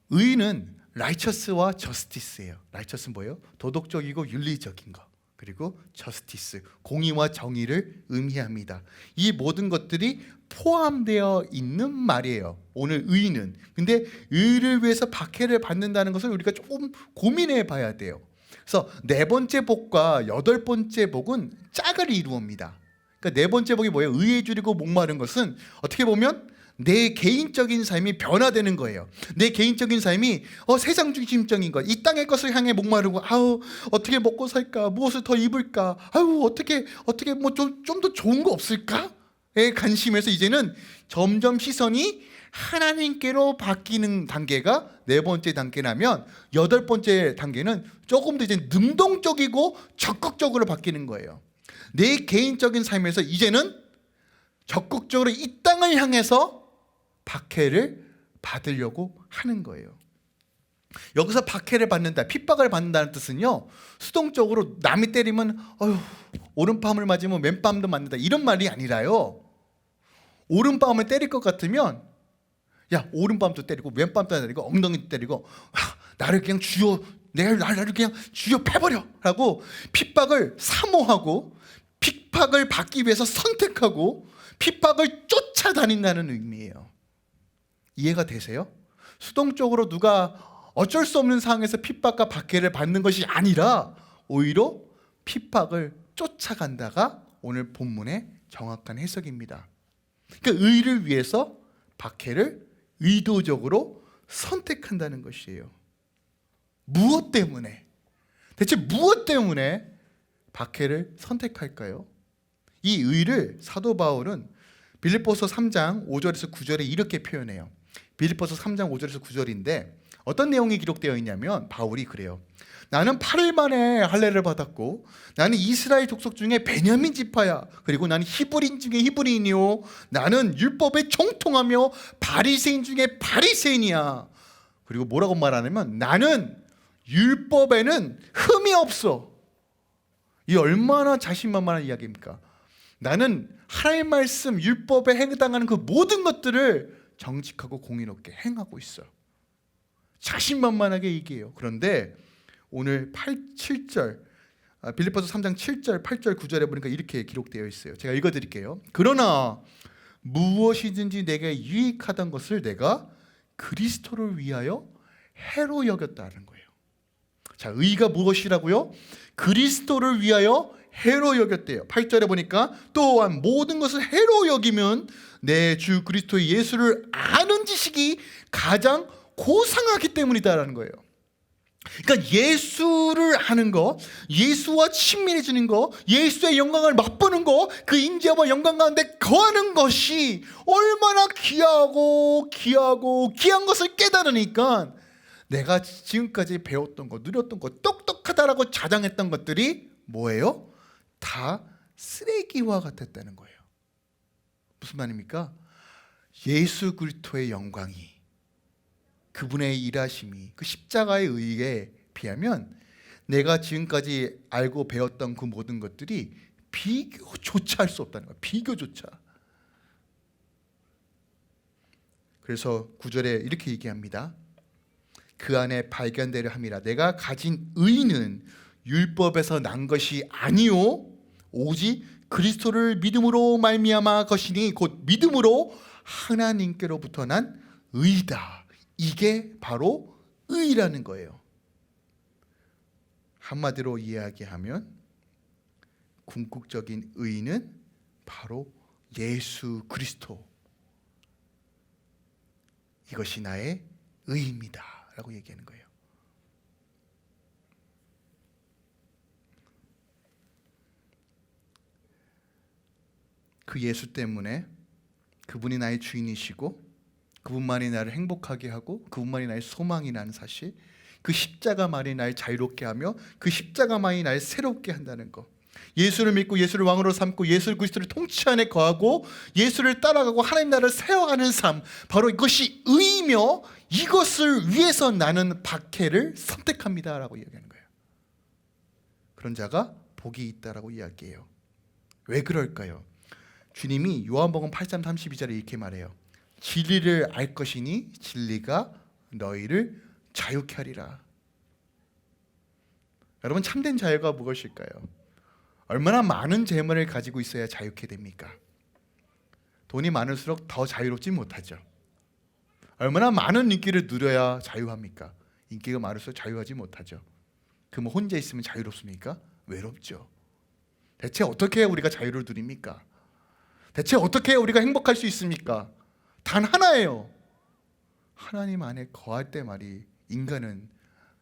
의는 righteous와 justice예요. righteous는 뭐예요? 도덕적이고 윤리적인 거. 그리고 justice, 공의와 정의를 의미합니다. 이 모든 것들이 포함되어 있는 말이에요. 오늘 의는. 근데 의를 위해서 박해를 받는다는 것을 우리가 조금 고민해 봐야 돼요. 그래서 네 번째 복과 여덟 번째 복은 짝을 이루옵니다. 그러니까 네 번째 복이 뭐예요? 의에 줄이고 목마른 것은 어떻게 보면 내 개인적인 삶이 변화되는 거예요. 내 개인적인 삶이 세상 중심적인 것, 이 땅의 것을 향해 목마르고, 아우 어떻게 먹고 살까, 무엇을 더 입을까, 아우 어떻게 뭐 좀 더 좋은 거 없을까에 관심에서 이제는 점점 시선이 하나님께로 바뀌는 단계가 네 번째 단계라면, 여덟 번째 단계는 조금 더 이제 능동적이고 적극적으로 바뀌는 거예요. 내 개인적인 삶에서 이제는 적극적으로 이 땅을 향해서 박해를 받으려고 하는 거예요. 여기서 박해를 받는다, 핍박을 받는다는 뜻은요, 수동적으로 남이 때리면 오른밤을 맞으면 왼밤도 맞는다, 이런 말이 아니라요. 오른밤을 때릴 것 같으면 야, 오른밤도 때리고 왼밤도 때리고 엉덩이도 때리고, 나를 그냥 나를 그냥 주여 패버려 라고 핍박을 사모하고, 핍박을 받기 위해서 선택하고, 핍박을 쫓아다닌다는 의미예요. 이해가 되세요? 수동적으로 누가 어쩔 수 없는 상황에서 핍박과 박해를 받는 것이 아니라 오히려 핍박을 쫓아간다가 오늘 본문의 정확한 해석입니다. 그러니까 의를 위해서 박해를 의도적으로 선택한다는 것이에요. 무엇 때문에? 대체 무엇 때문에 박해를 선택할까요? 이 의를 사도 바울은 빌립보서 3장 5절에서 9절에 이렇게 표현해요. 빌립보서 3장 5절에서 9절인데 어떤 내용이 기록되어 있냐면, 바울이 그래요. 나는 8일 만에 할례를 받았고, 나는 이스라엘 족속 중에 베냐민 지파야. 그리고 나는 히브리인 중에 히브리인이요, 나는 율법에 정통하며 바리새인 중에 바리새인이야. 그리고 뭐라고 말하냐면, 나는 율법에는 흠이 없어. 이 얼마나 자신만만한 이야기입니까? 나는 하나님 말씀 율법에 해당하는 그 모든 것들을 정직하고 공의롭게 행하고 있어. 자신만만하게 얘기해요. 그런데 오늘 7절, 빌립보서 3장 7절, 8절, 9절에 보니까 이렇게 기록되어 있어요. 제가 읽어드릴게요. 그러나 무엇이든지 내게 유익하던 것을 내가 그리스도를 위하여 해로 여겼다는 거예요. 자, 의가 무엇이라고요? 그리스도를 위하여 해로 여겼대요. 8절에 보니까 또한 모든 것을 해로 여기면 내 주 그리스도 예수를 아는 지식이 가장 고상하기 때문이다라는 거예요. 그러니까 예수를 아는 거, 예수와 친밀해지는 거, 예수의 영광을 맛보는 거, 그 임재와 영광 가운데 거하는 것이 얼마나 귀한 것을 깨달으니까 내가 지금까지 배웠던 거, 누렸던 거, 똑똑하다라고 자랑했던 것들이 뭐예요? 다 쓰레기와 같았다는 거예요. 무슨 말입니까? 예수 그리스도의 영광이, 그분의 일하심이, 그 십자가의 의에 비하면 내가 지금까지 알고 배웠던 그 모든 것들이 비교조차 할 수 없다는 거예요. 비교조차. 그래서 9절에 이렇게 얘기합니다. 그 안에 발견되려 함이라. 내가 가진 의는 율법에서 난 것이 아니요 오직 그리스도를 믿음으로 말미암아 것이니 곧 믿음으로 하나님께로부터 난 의다. 이게 바로 의라는 거예요. 한마디로 이야기하면 궁극적인 의는 바로 예수 그리스도, 이것이 나의 의입니다 라고 얘기하는 거예요. 그 예수 때문에, 그분이 나의 주인이시고 그분만이 나를 행복하게 하고 그분만이 나의 소망이라는 사실, 그 십자가만이 날 자유롭게 하며 그 십자가만이 날 새롭게 한다는 것, 예수를 믿고 예수를 왕으로 삼고 예수 그리스도를 통치 안에 거하고 예수를 따라가고 하나님 나라를 세워가는 삶, 바로 이것이 의이며 이것을 위해서 나는 박해를 선택합니다 라고 얘기하는 거예요. 그런 자가 복이 있다라고 이야기해요. 왜 그럴까요? 주님이 요한복음 8장 32절에 이렇게 말해요. 진리를 알 것이니 진리가 너희를 자유케 하리라. 여러분, 참된 자유가 무엇일까요? 얼마나 많은 재물을 가지고 있어야 자유케 됩니까? 돈이 많을수록 더 자유롭지 못하죠. 얼마나 많은 인기를 누려야 자유합니까? 인기가 많을수록 자유하지 못하죠. 그럼 혼자 있으면 자유롭습니까? 외롭죠. 대체 어떻게 우리가 자유를 누립니까? 대체 어떻게 우리가 행복할 수 있습니까? 단 하나예요. 하나님 안에 거할 때 말이 인간은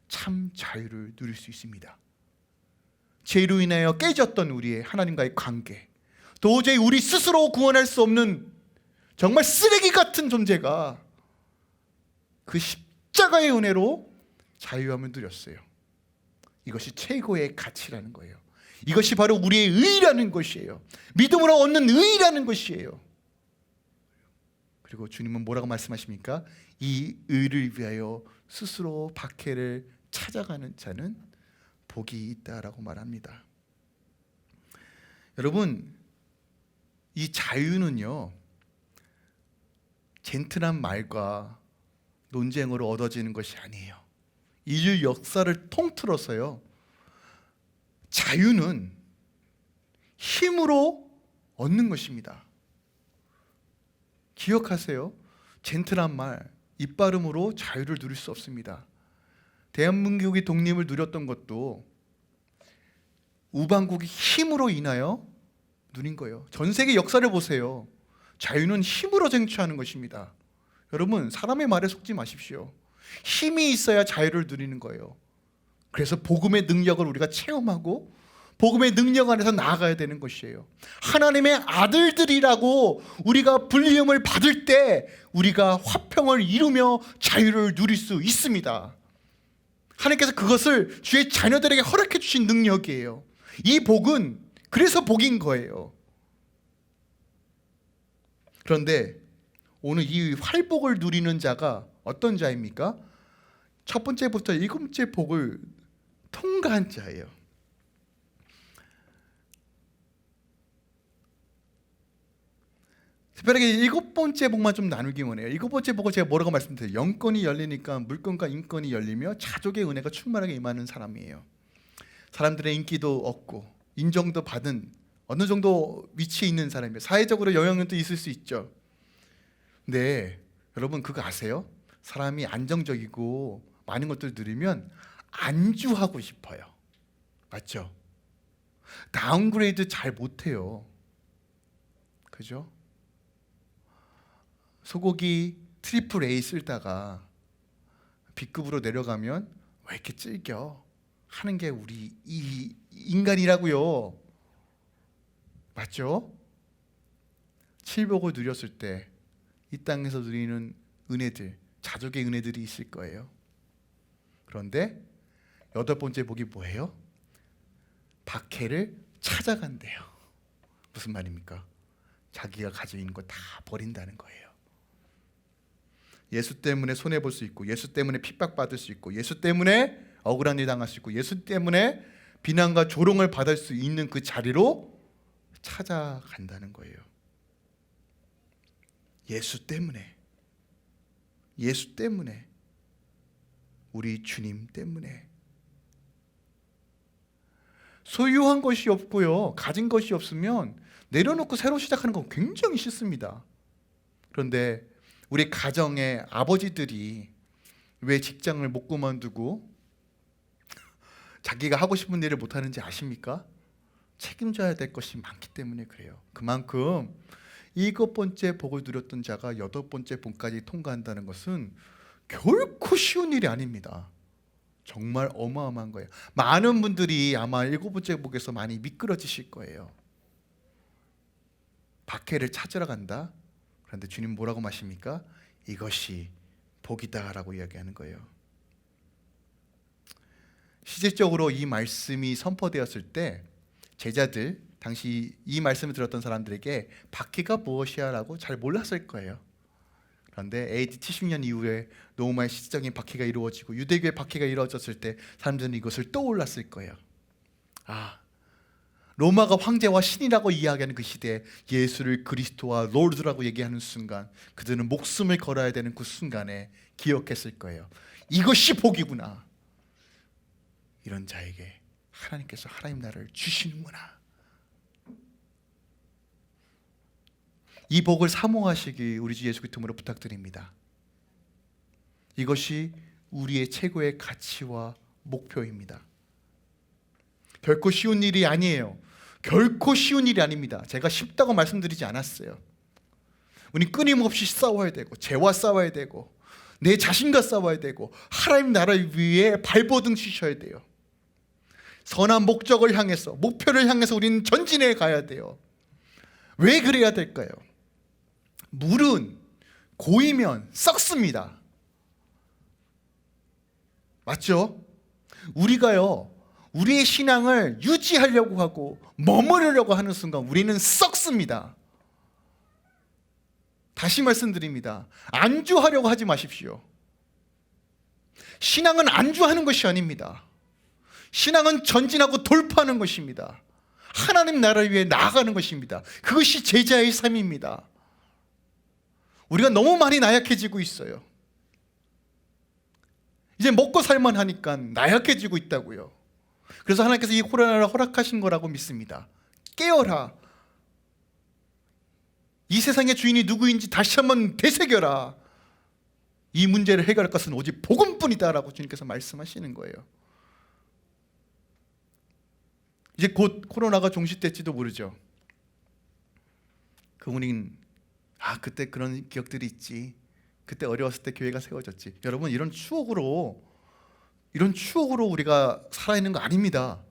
참 자유를 누릴 수 있습니다. 죄로 인하여 깨졌던 우리의 하나님과의 관계, 도저히 우리 스스로 구원할 수 없는 정말 쓰레기 같은 존재가 그 십자가의 은혜로 자유함을 누렸어요. 이것이 최고의 가치라는 거예요. 이것이 바로 우리의 의라는 것이에요. 믿음으로 얻는 의라는 것이에요. 그리고 주님은 뭐라고 말씀하십니까? 이 의를 위하여 스스로 박해를 찾아가는 자는 복이 있다라고 말합니다. 여러분, 이 자유는요, 젠틀한 말과 논쟁으로 얻어지는 것이 아니에요. 인류 역사를 통틀어서요, 자유는 힘으로 얻는 것입니다. 기억하세요. 젠틀한 말, 입바름으로 자유를 누릴 수 없습니다. 대한민국이 독립을 누렸던 것도 우방국이 힘으로 인하여 누린 거예요. 전 세계 역사를 보세요. 자유는 힘으로 쟁취하는 것입니다. 여러분, 사람의 말에 속지 마십시오. 힘이 있어야 자유를 누리는 거예요. 그래서 복음의 능력을 우리가 체험하고 복음의 능력 안에서 나아가야 되는 것이에요. 하나님의 아들들이라고 우리가 불리움을 받을 때 우리가 화평을 이루며 자유를 누릴 수 있습니다. 하나님께서 그것을 주의 자녀들에게 허락해 주신 능력이에요. 이 복은 그래서 복인 거예요. 그런데 오늘 이 활복을 누리는 자가 어떤 자입니까? 첫 번째부터 일곱 번째 복을 통과한 자예요. 특별하게 일곱 번째 복만 좀 나누기 원해요. 일곱 번째 복을 제가 뭐라고 말씀드려요? 영권이 열리니까 물권과 인권이 열리며 자족의 은혜가 충만하게 임하는 사람이에요. 사람들의 인기도 얻고 인정도 받은 어느 정도 위치에 있는 사람이에요. 사회적으로 영향력도 있을 수 있죠. 근데 여러분, 그거 아세요? 사람이 안정적이고 많은 것들을 누리면 안주하고 싶어요. 맞죠? 다운그레이드 잘 못해요. 그죠? 소고기 트리플 A 쓸다가 B급으로 내려가면 왜 이렇게 질겨? 하는 게 우리 이 인간이라고요. 맞죠? 칠복을 누렸을 때 이 땅에서 누리는 은혜들, 자족의 은혜들이 있을 거예요. 그런데 여덟 번째 복이 뭐예요? 박해를 찾아간대요. 무슨 말입니까? 자기가 가지고 있는 거 다 버린다는 거예요. 예수 때문에 손해볼 수 있고, 예수 때문에 핍박받을 수 있고, 예수 때문에 억울한 일 당할 수 있고, 예수 때문에 비난과 조롱을 받을 수 있는 그 자리로 찾아간다는 거예요. 예수 때문에, 예수 때문에, 우리 주님 때문에. 소유한 것이 없고요, 가진 것이 없으면 내려놓고 새로 시작하는 건 굉장히 싫습니다. 그런데 우리 가정의 아버지들이 왜 직장을 못 그만두고 자기가 하고 싶은 일을 못하는지 아십니까? 책임져야 될 것이 많기 때문에 그래요. 그만큼 일곱 번째 복을 누렸던 자가 여덟 번째 복까지 통과한다는 것은 결코 쉬운 일이 아닙니다. 정말 어마어마한 거예요. 많은 분들이 아마 일곱 번째 복에서 많이 미끄러지실 거예요. 박해를 찾으러 간다. 그런데 주님 뭐라고 말씀입니까? 이것이 복이다라고 이야기하는 거예요. 실질적으로 이 말씀이 선포되었을 때 제자들, 당시 이 말씀을 들었던 사람들에게 박해가 무엇이야 라고 잘 몰랐을 거예요. 그런데 AD 70년 이후에 로마의 시적인 박해가 이루어지고 유대교의 박해가 이루어졌을 때 사람들은 이것을 떠올랐을 거예요. 로마가 황제와 신이라고 이야기하는 그 시대에 예수를 그리스도와 롤드라고 얘기하는 순간 그들은 목숨을 걸어야 되는 그 순간에 기억했을 거예요. 이것이 복이구나. 이런 자에게 하나님께서 하나님 나라를 주시는구나. 이 복을 사모하시기 우리 주 예수 그리스도로 부탁드립니다. 이것이 우리의 최고의 가치와 목표입니다. 결코 쉬운 일이 아니에요. 결코 쉬운 일이 아닙니다. 제가 쉽다고 말씀드리지 않았어요. 우리 끊임없이 싸워야 되고, 죄와 싸워야 되고, 내 자신과 싸워야 되고, 하나님 나라 위에 발버둥 치셔야 돼요. 선한 목적을 향해서, 목표를 향해서 우리는 전진해 가야 돼요. 왜 그래야 될까요? 물은 고이면 썩습니다. 맞죠? 우리가요, 우리의 신앙을 유지하려고 하고 머무르려고 하는 순간 우리는 썩습니다. 다시 말씀드립니다. 안주하려고 하지 마십시오. 신앙은 안주하는 것이 아닙니다. 신앙은 전진하고 돌파하는 것입니다. 하나님 나라 위에 나아가는 것입니다. 그것이 제자의 삶입니다. 우리가 너무 많이 나약해지고 있어요. 이제 먹고 살만 하니까 나약해지고 있다고요. 그래서 하나님께서 이 코로나를 허락하신 거라고 믿습니다. 깨어라. 이 세상의 주인이 누구인지 다시 한번 되새겨라. 이 문제를 해결할 것은 오직 복음뿐이다라고 주님께서 말씀하시는 거예요. 이제 곧 코로나가 종식될지도 모르죠. 그분은 그때 그런 기억들이 있지. 그때 어려웠을 때 교회가 세워졌지. 여러분, 이런 추억으로 우리가 살아있는 거 아닙니다.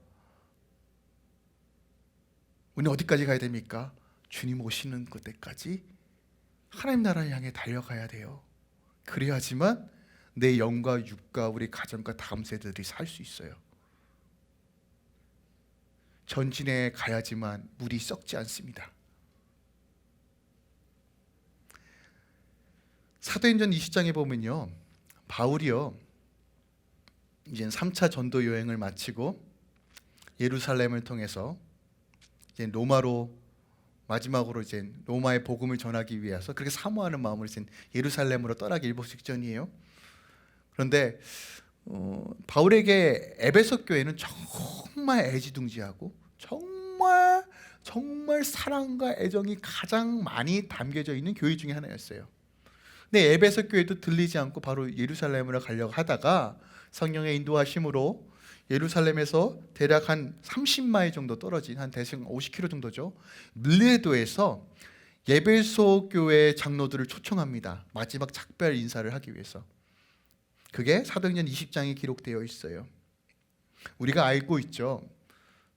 우리는 어디까지 가야 됩니까? 주님 오시는 그때까지 하나님 나라를 향해 달려가야 돼요. 그래야지만 내 영과 육과 우리 가정과 다음 세대들이 살 수 있어요. 전진해 가야지만 물이 썩지 않습니다. 사도행전 20장에 보면요, 바울이요 이제 3차 전도 여행을 마치고 예루살렘을 통해서 이제 로마로 마지막으로 이제 로마의 복음을 전하기 위해서 그렇게 사모하는 마음으로 이제 예루살렘으로 떠나기 일보 직전이에요. 그런데 바울에게 에베소 교회는 정말 애지중지하고 정말 사랑과 애정이 가장 많이 담겨져 있는 교회 중에 하나였어요. 근데 에베소 교회도 들리지 않고 바로 예루살렘으로 가려고 하다가 성령의 인도하심으로 예루살렘에서 대략 한 30마일 정도 떨어진 한 대충 50km 정도죠. 밀레도에서 에베소 교회 장로들을 초청합니다. 마지막 작별 인사를 하기 위해서. 그게 사도행전 20장에 기록되어 있어요. 우리가 알고 있죠.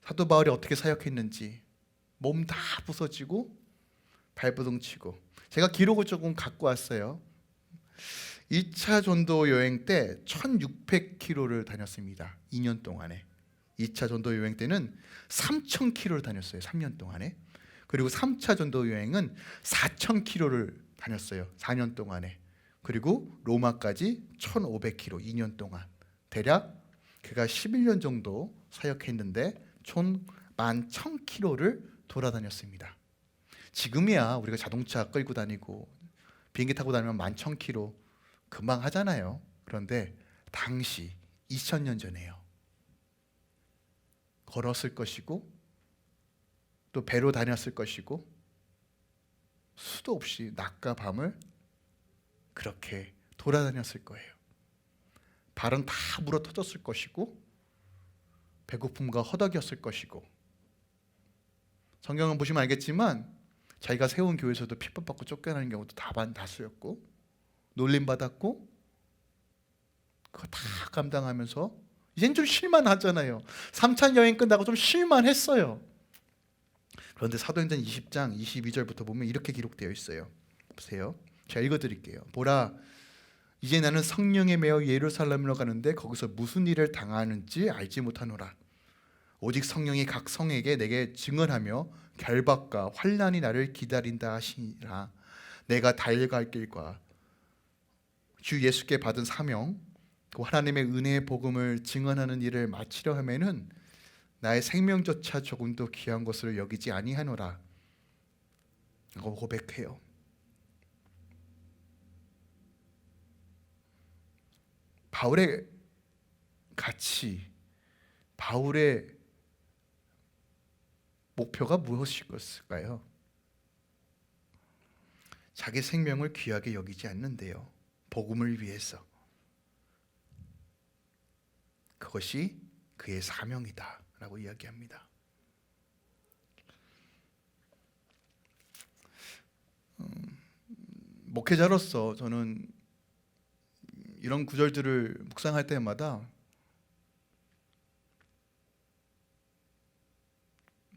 사도 바울이 어떻게 사역했는지. 몸 다 부서지고 발버둥 치고. 제가 기록을 조금 갖고 왔어요. 2차 전도 여행 때 1600km를 다녔습니다. 2년 동안에. 2차 전도 여행 때는 3000km를 다녔어요. 3년 동안에. 그리고 3차 전도 여행은 4000km를 다녔어요. 4년 동안에. 그리고 로마까지 1500km 2년 동안. 대략 그가 11년 정도 사역했는데 총 11,000km를 돌아다녔습니다. 지금이야 우리가 자동차 끌고 다니고 비행기 타고 다니면 11,000km 금방 하잖아요. 그런데 당시 2000년 전에요. 걸었을 것이고 또 배로 다녔을 것이고 수도 없이 낮과 밤을 그렇게 돌아다녔을 거예요. 발은 다 물어 터졌을 것이고 배고픔과 허덕이었을 것이고 성경을 보시면 알겠지만 자기가 세운 교회에서도 핍박받고 쫓겨나는 경우도 다수였고 놀림받았고 그거 다 감당하면서 이젠 좀 쉴만하잖아요. 3차 여행 끝나고 좀 쉴만했어요. 그런데 사도행전 20장 22절부터 보면 이렇게 기록되어 있어요. 보세요. 제가 읽어드릴게요. 보라, 이제 나는 성령에 매어 예루살렘으로 가는데 거기서 무슨 일을 당하는지 알지 못하노라. 오직 성령이 각 성에게 내게 증언하며 결박과 환난이 나를 기다린다 하시니라. 내가 달려갈 길과 주 예수께 받은 사명, 그 하나님의 은혜의 복음을 증언하는 일을 마치려 하면은 나의 생명조차 조금도 귀한 것으로 여기지 아니하노라 라고 고백해요. 바울의 가치, 바울의 목표가 무엇이었을까요? 자기 생명을 귀하게 여기지 않는데요. 복음을 위해서. 그것이 그의 사명이다 라고 이야기합니다. 목회자로서 저는 이런 구절들을 묵상할 때마다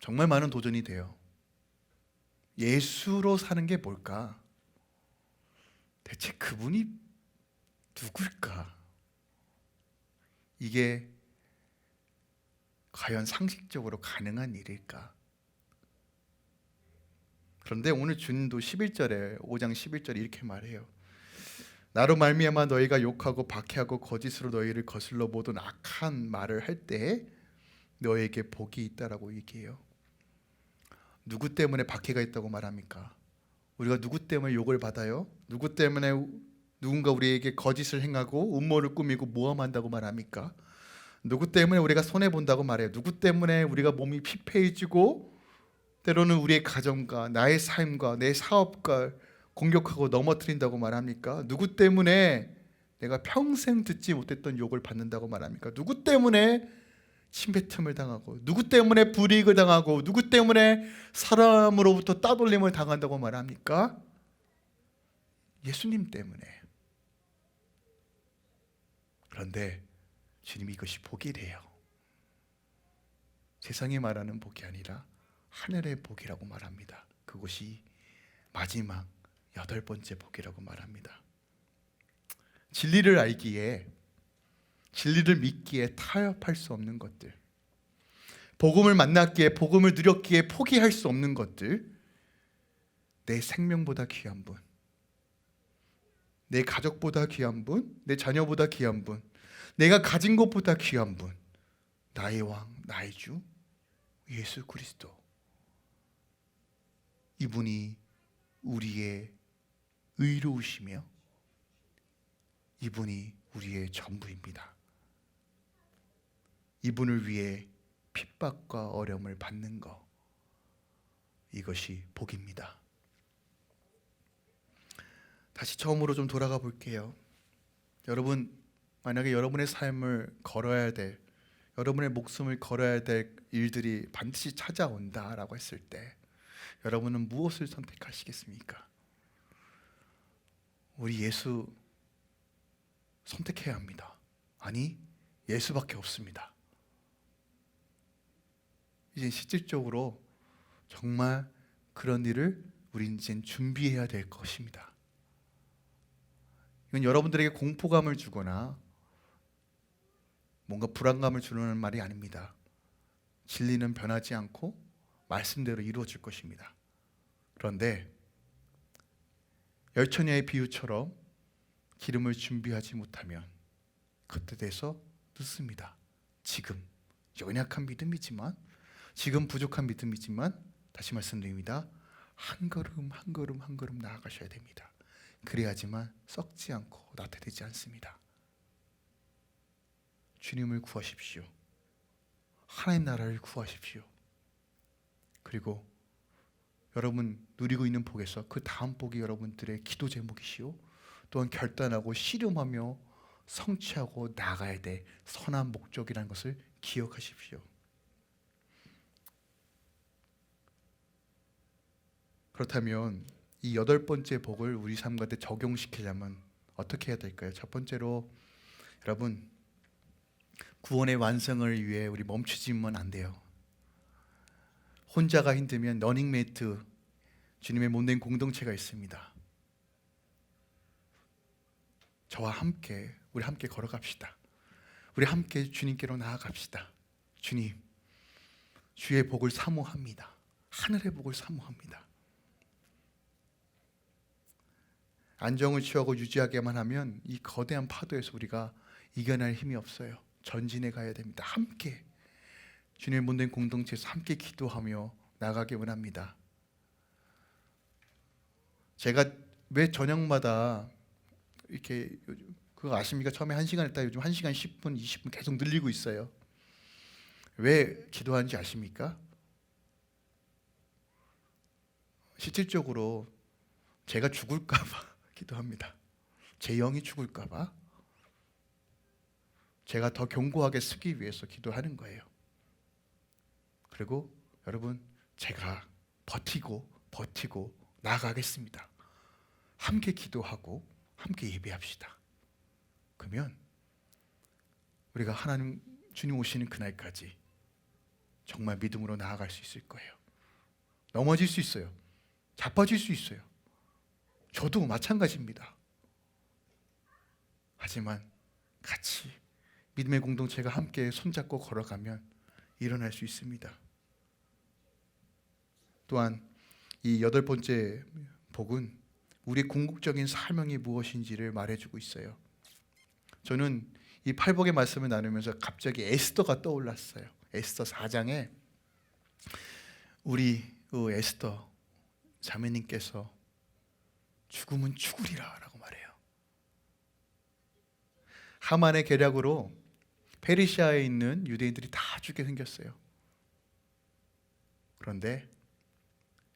정말 많은 도전이 돼요. 예수로 사는 게 뭘까? 대체 그분이 누굴까? 이게 과연 상식적으로 가능한 일일까? 그런데 오늘 주님도 11절에 5장 11절에 이렇게 말해요. 나로 말미암아 너희가 욕하고 박해하고 거짓으로 너희를 거슬러 모든 악한 말을 할 때 너희에게 복이 있다라고 얘기해요. 누구 때문에 박해가 있다고 말합니까? 우리가 누구 때문에 욕을 받아요? 누구 때문에 누군가 우리에게 거짓을 행하고 음모를 꾸미고 모함한다고 말합니까? 누구 때문에 우리가 손해본다고 말해요? 누구 때문에 우리가 몸이 피폐해지고 때로는 우리의 가정과 나의 삶과 내 사업과 공격하고 넘어뜨린다고 말합니까? 누구 때문에 내가 평생 듣지 못했던 욕을 받는다고 말합니까? 누구 때문에 침뱉음을 당하고, 누구 때문에 불이익을 당하고, 누구 때문에 사람으로부터 따돌림을 당한다고 말합니까? 예수님 때문에. 그런데 주님이 이것이 복이래요. 세상이 말하는 복이 아니라 하늘의 복이라고 말합니다. 그것이 마지막 8번째 복이라고 말합니다. 진리를 알기에, 진리를 믿기에 타협할 수 없는 것들, 복음을 만났기에, 복음을 누렸기에 포기할 수 없는 것들, 내 생명보다 귀한 분, 내 가족보다 귀한 분, 내 자녀보다 귀한 분, 내가 가진 것보다 귀한 분, 나의 왕, 나의 주 예수 그리스도. 이분이 우리의 의로우시며 이분이 우리의 전부입니다. 이분을 위해 핍박과 어려움을 받는 것, 이것이 복입니다. 다시 처음으로 좀 돌아가 볼게요. 여러분, 만약에 여러분의 삶을 걸어야 될, 여러분의 목숨을 걸어야 될 일들이 반드시 찾아온다라고 했을 때 여러분은 무엇을 선택하시겠습니까? 우리 예수 선택해야 합니다. 아니, 예수밖에 없습니다. 이제 실질적으로 정말 그런 일을 우린 이제 준비해야 될 것입니다. 이건 여러분들에게 공포감을 주거나 뭔가 불안감을 주는 말이 아닙니다. 진리는 변하지 않고 말씀대로 이루어질 것입니다. 그런데 열처녀의 비유처럼 기름을 준비하지 못하면 그때 돼서 늦습니다. 지금 연약한 믿음이지만, 지금 부족한 믿음이지만, 다시 말씀드립니다. 한 걸음 한 걸음 한 걸음 나아가셔야 됩니다. 그래야지만 썩지 않고 나태되지 않습니다. 주님을 구하십시오. 하나님 나라를 구하십시오. 그리고 여러분 누리고 있는 복에서 그 다음 복이 여러분들의 기도 제목이시오. 또한 결단하고 씨름하며 성취하고 나가야 될 선한 목적이라는 것을 기억하십시오. 그렇다면 이 8번째 복을 우리 삶 가운데 적용시키려면 어떻게 해야 될까요? 첫 번째로, 여러분, 구원의 완성을 위해 우리 멈추지면 안 돼요. 혼자가 힘들면 러닝메이트, 주님의 몸된 공동체가 있습니다. 저와 함께, 우리 함께 걸어갑시다. 우리 함께 주님께로 나아갑시다. 주님, 주의 복을 사모합니다. 하늘의 복을 사모합니다. 안정을 취하고 유지하게만 하면 이 거대한 파도에서 우리가 이겨낼 힘이 없어요. 전진해 가야 됩니다. 함께 주님의 몸된 공동체에서 함께 기도하며 나가기 원합니다. 제가 왜 저녁마다 이렇게, 그거 아십니까? 처음에 1시간 했다 요즘 1시간 10분, 20분 계속 늘리고 있어요. 왜 기도하는지 아십니까? 실질적으로 제가 죽을까 봐 기도합니다. 제 영이 죽을까 봐 제가 더 견고하게 쓰기 위해서 기도하는 거예요. 그리고 여러분, 제가 버티고 나아가겠습니다. 함께 기도하고 함께 예배합시다. 그러면 우리가 하나님 주님 오시는 그날까지 정말 믿음으로 나아갈 수 있을 거예요. 넘어질 수 있어요. 자빠질 수 있어요. 저도 마찬가지입니다. 하지만 같이 믿음의 공동체가 함께 손잡고 걸어가면 일어날 수 있습니다. 또한 이 8번째 복은 우리의 궁극적인 사명이 무엇인지를 말해주고 있어요. 저는 이 8복의 말씀을 나누면서 갑자기 에스더가 떠올랐어요. 에스더 4장에 우리 에스더 자매님께서 죽으면 죽으리라 라고 말해요. 하만의 계략으로 페르시아에 있는 유대인들이 다 죽게 생겼어요. 그런데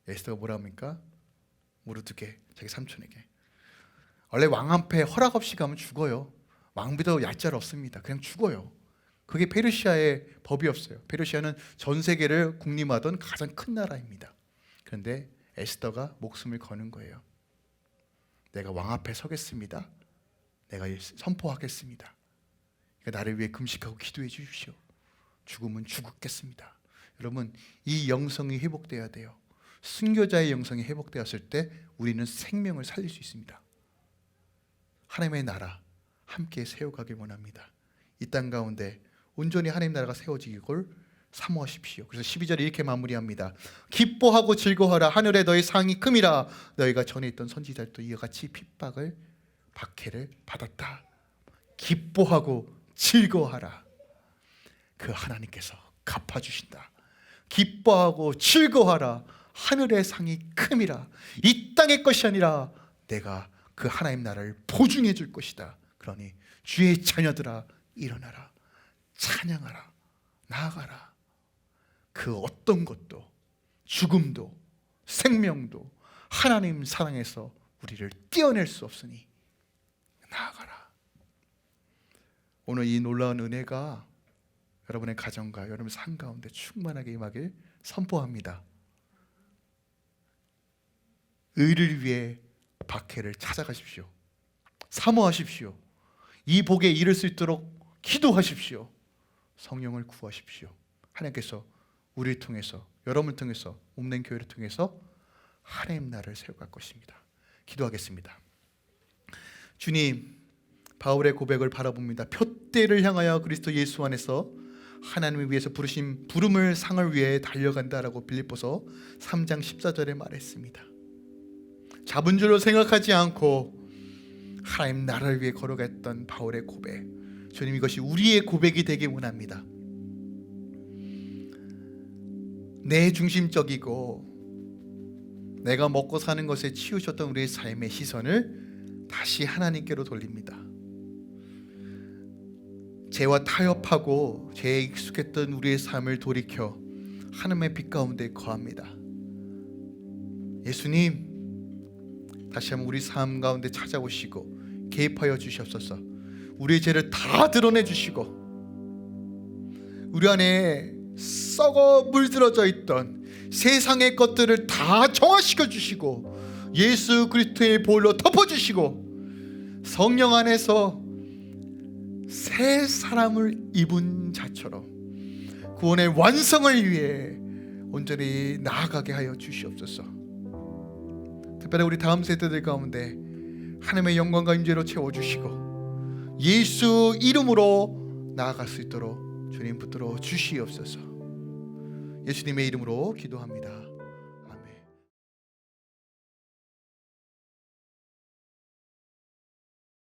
에스더가 뭐라 합니까? 모르드게, 자기 삼촌에게, 원래 왕 앞에 허락 없이 가면 죽어요. 왕비도 얄짤 없습니다. 그냥 죽어요. 그게 페르시아의 법이었어요. 페르시아는 전 세계를 국림하던 가장 큰 나라입니다. 그런데 에스더가 목숨을 거는 거예요. 내가 왕 앞에 서겠습니다. 내가 선포하겠습니다. 그러니까 나를 위해 금식하고 기도해 주십시오. 죽으면 죽겠습니다. 여러분, 이 영성이 회복되어야 돼요. 순교자의 영성이 회복되었을 때 우리는 생명을 살릴 수 있습니다. 하나님의 나라 함께 세워가길 원합니다. 이 땅 가운데 온전히 하나님 나라가 세워지길 사모하십시오. 그래서 12절에 이렇게 마무리합니다. 기뻐하고 즐거워하라. 하늘에 너희 상이 큼이라. 너희가 전에 있던 선지자들도 이와 같이 핍박을, 박해를 받았다. 기뻐하고 즐거워하라. 그 하나님께서 갚아주신다. 기뻐하고 즐거워하라. 하늘의 상이 큼이라. 이 땅의 것이 아니라 내가 그 하나님 나라를 보증해 줄 것이다. 그러니 주의 자녀들아 일어나라. 찬양하라. 나아가라. 그 어떤 것도, 죽음도 생명도 하나님 사랑에서 우리를 떼어낼 수 없으니 나아가라. 오늘 이 놀라운 은혜가 여러분의 가정과 여러분의 삶 가운데 충만하게 임하길 선포합니다. 의를 위해 박해를 찾아가십시오. 사모하십시오. 이 복에 이를 수 있도록 기도하십시오. 성령을 구하십시오. 하나님께서 우리를 통해서, 여러분을 통해서, 몸된 교회를 통해서 하나님 나라를 세워갈 것입니다. 기도하겠습니다. 주님, 바울의 고백을 바라봅니다. 표대를 향하여 그리스도 예수 안에서 하나님을 위해서 부르신 부름을 상을 위해 달려간다라고 빌립보서 3장 14절에 말했습니다. 잡은 줄로 생각하지 않고 하나님 나라를 위해 걸어갔던 바울의 고백, 주님 이것이 우리의 고백이 되길 원합니다. 내 중심적이고 내가 먹고 사는 것에 치우쳤던 우리의 삶의 시선을 다시 하나님께로 돌립니다. 죄와 타협하고 죄에 익숙했던 우리의 삶을 돌이켜 하나님의 빛 가운데 거합니다. 예수님, 다시 한번 우리 삶 가운데 찾아오시고 개입하여 주시옵소서. 우리의 죄를 다 드러내 주시고 우리 안에 썩어 물들어져 있던 세상의 것들을 다 정화시켜 주시고 예수 그리스도의 보혈로 덮어주시고 성령 안에서 새 사람을 입은 자처럼 구원의 완성을 위해 온전히 나아가게 하여 주시옵소서. 특별히 우리 다음 세대들 가운데 하나님의 영광과 임재로 채워주시고 예수 이름으로 나아갈 수 있도록 주님 붙들어 주시옵소서. 예수님의 이름으로 기도합니다.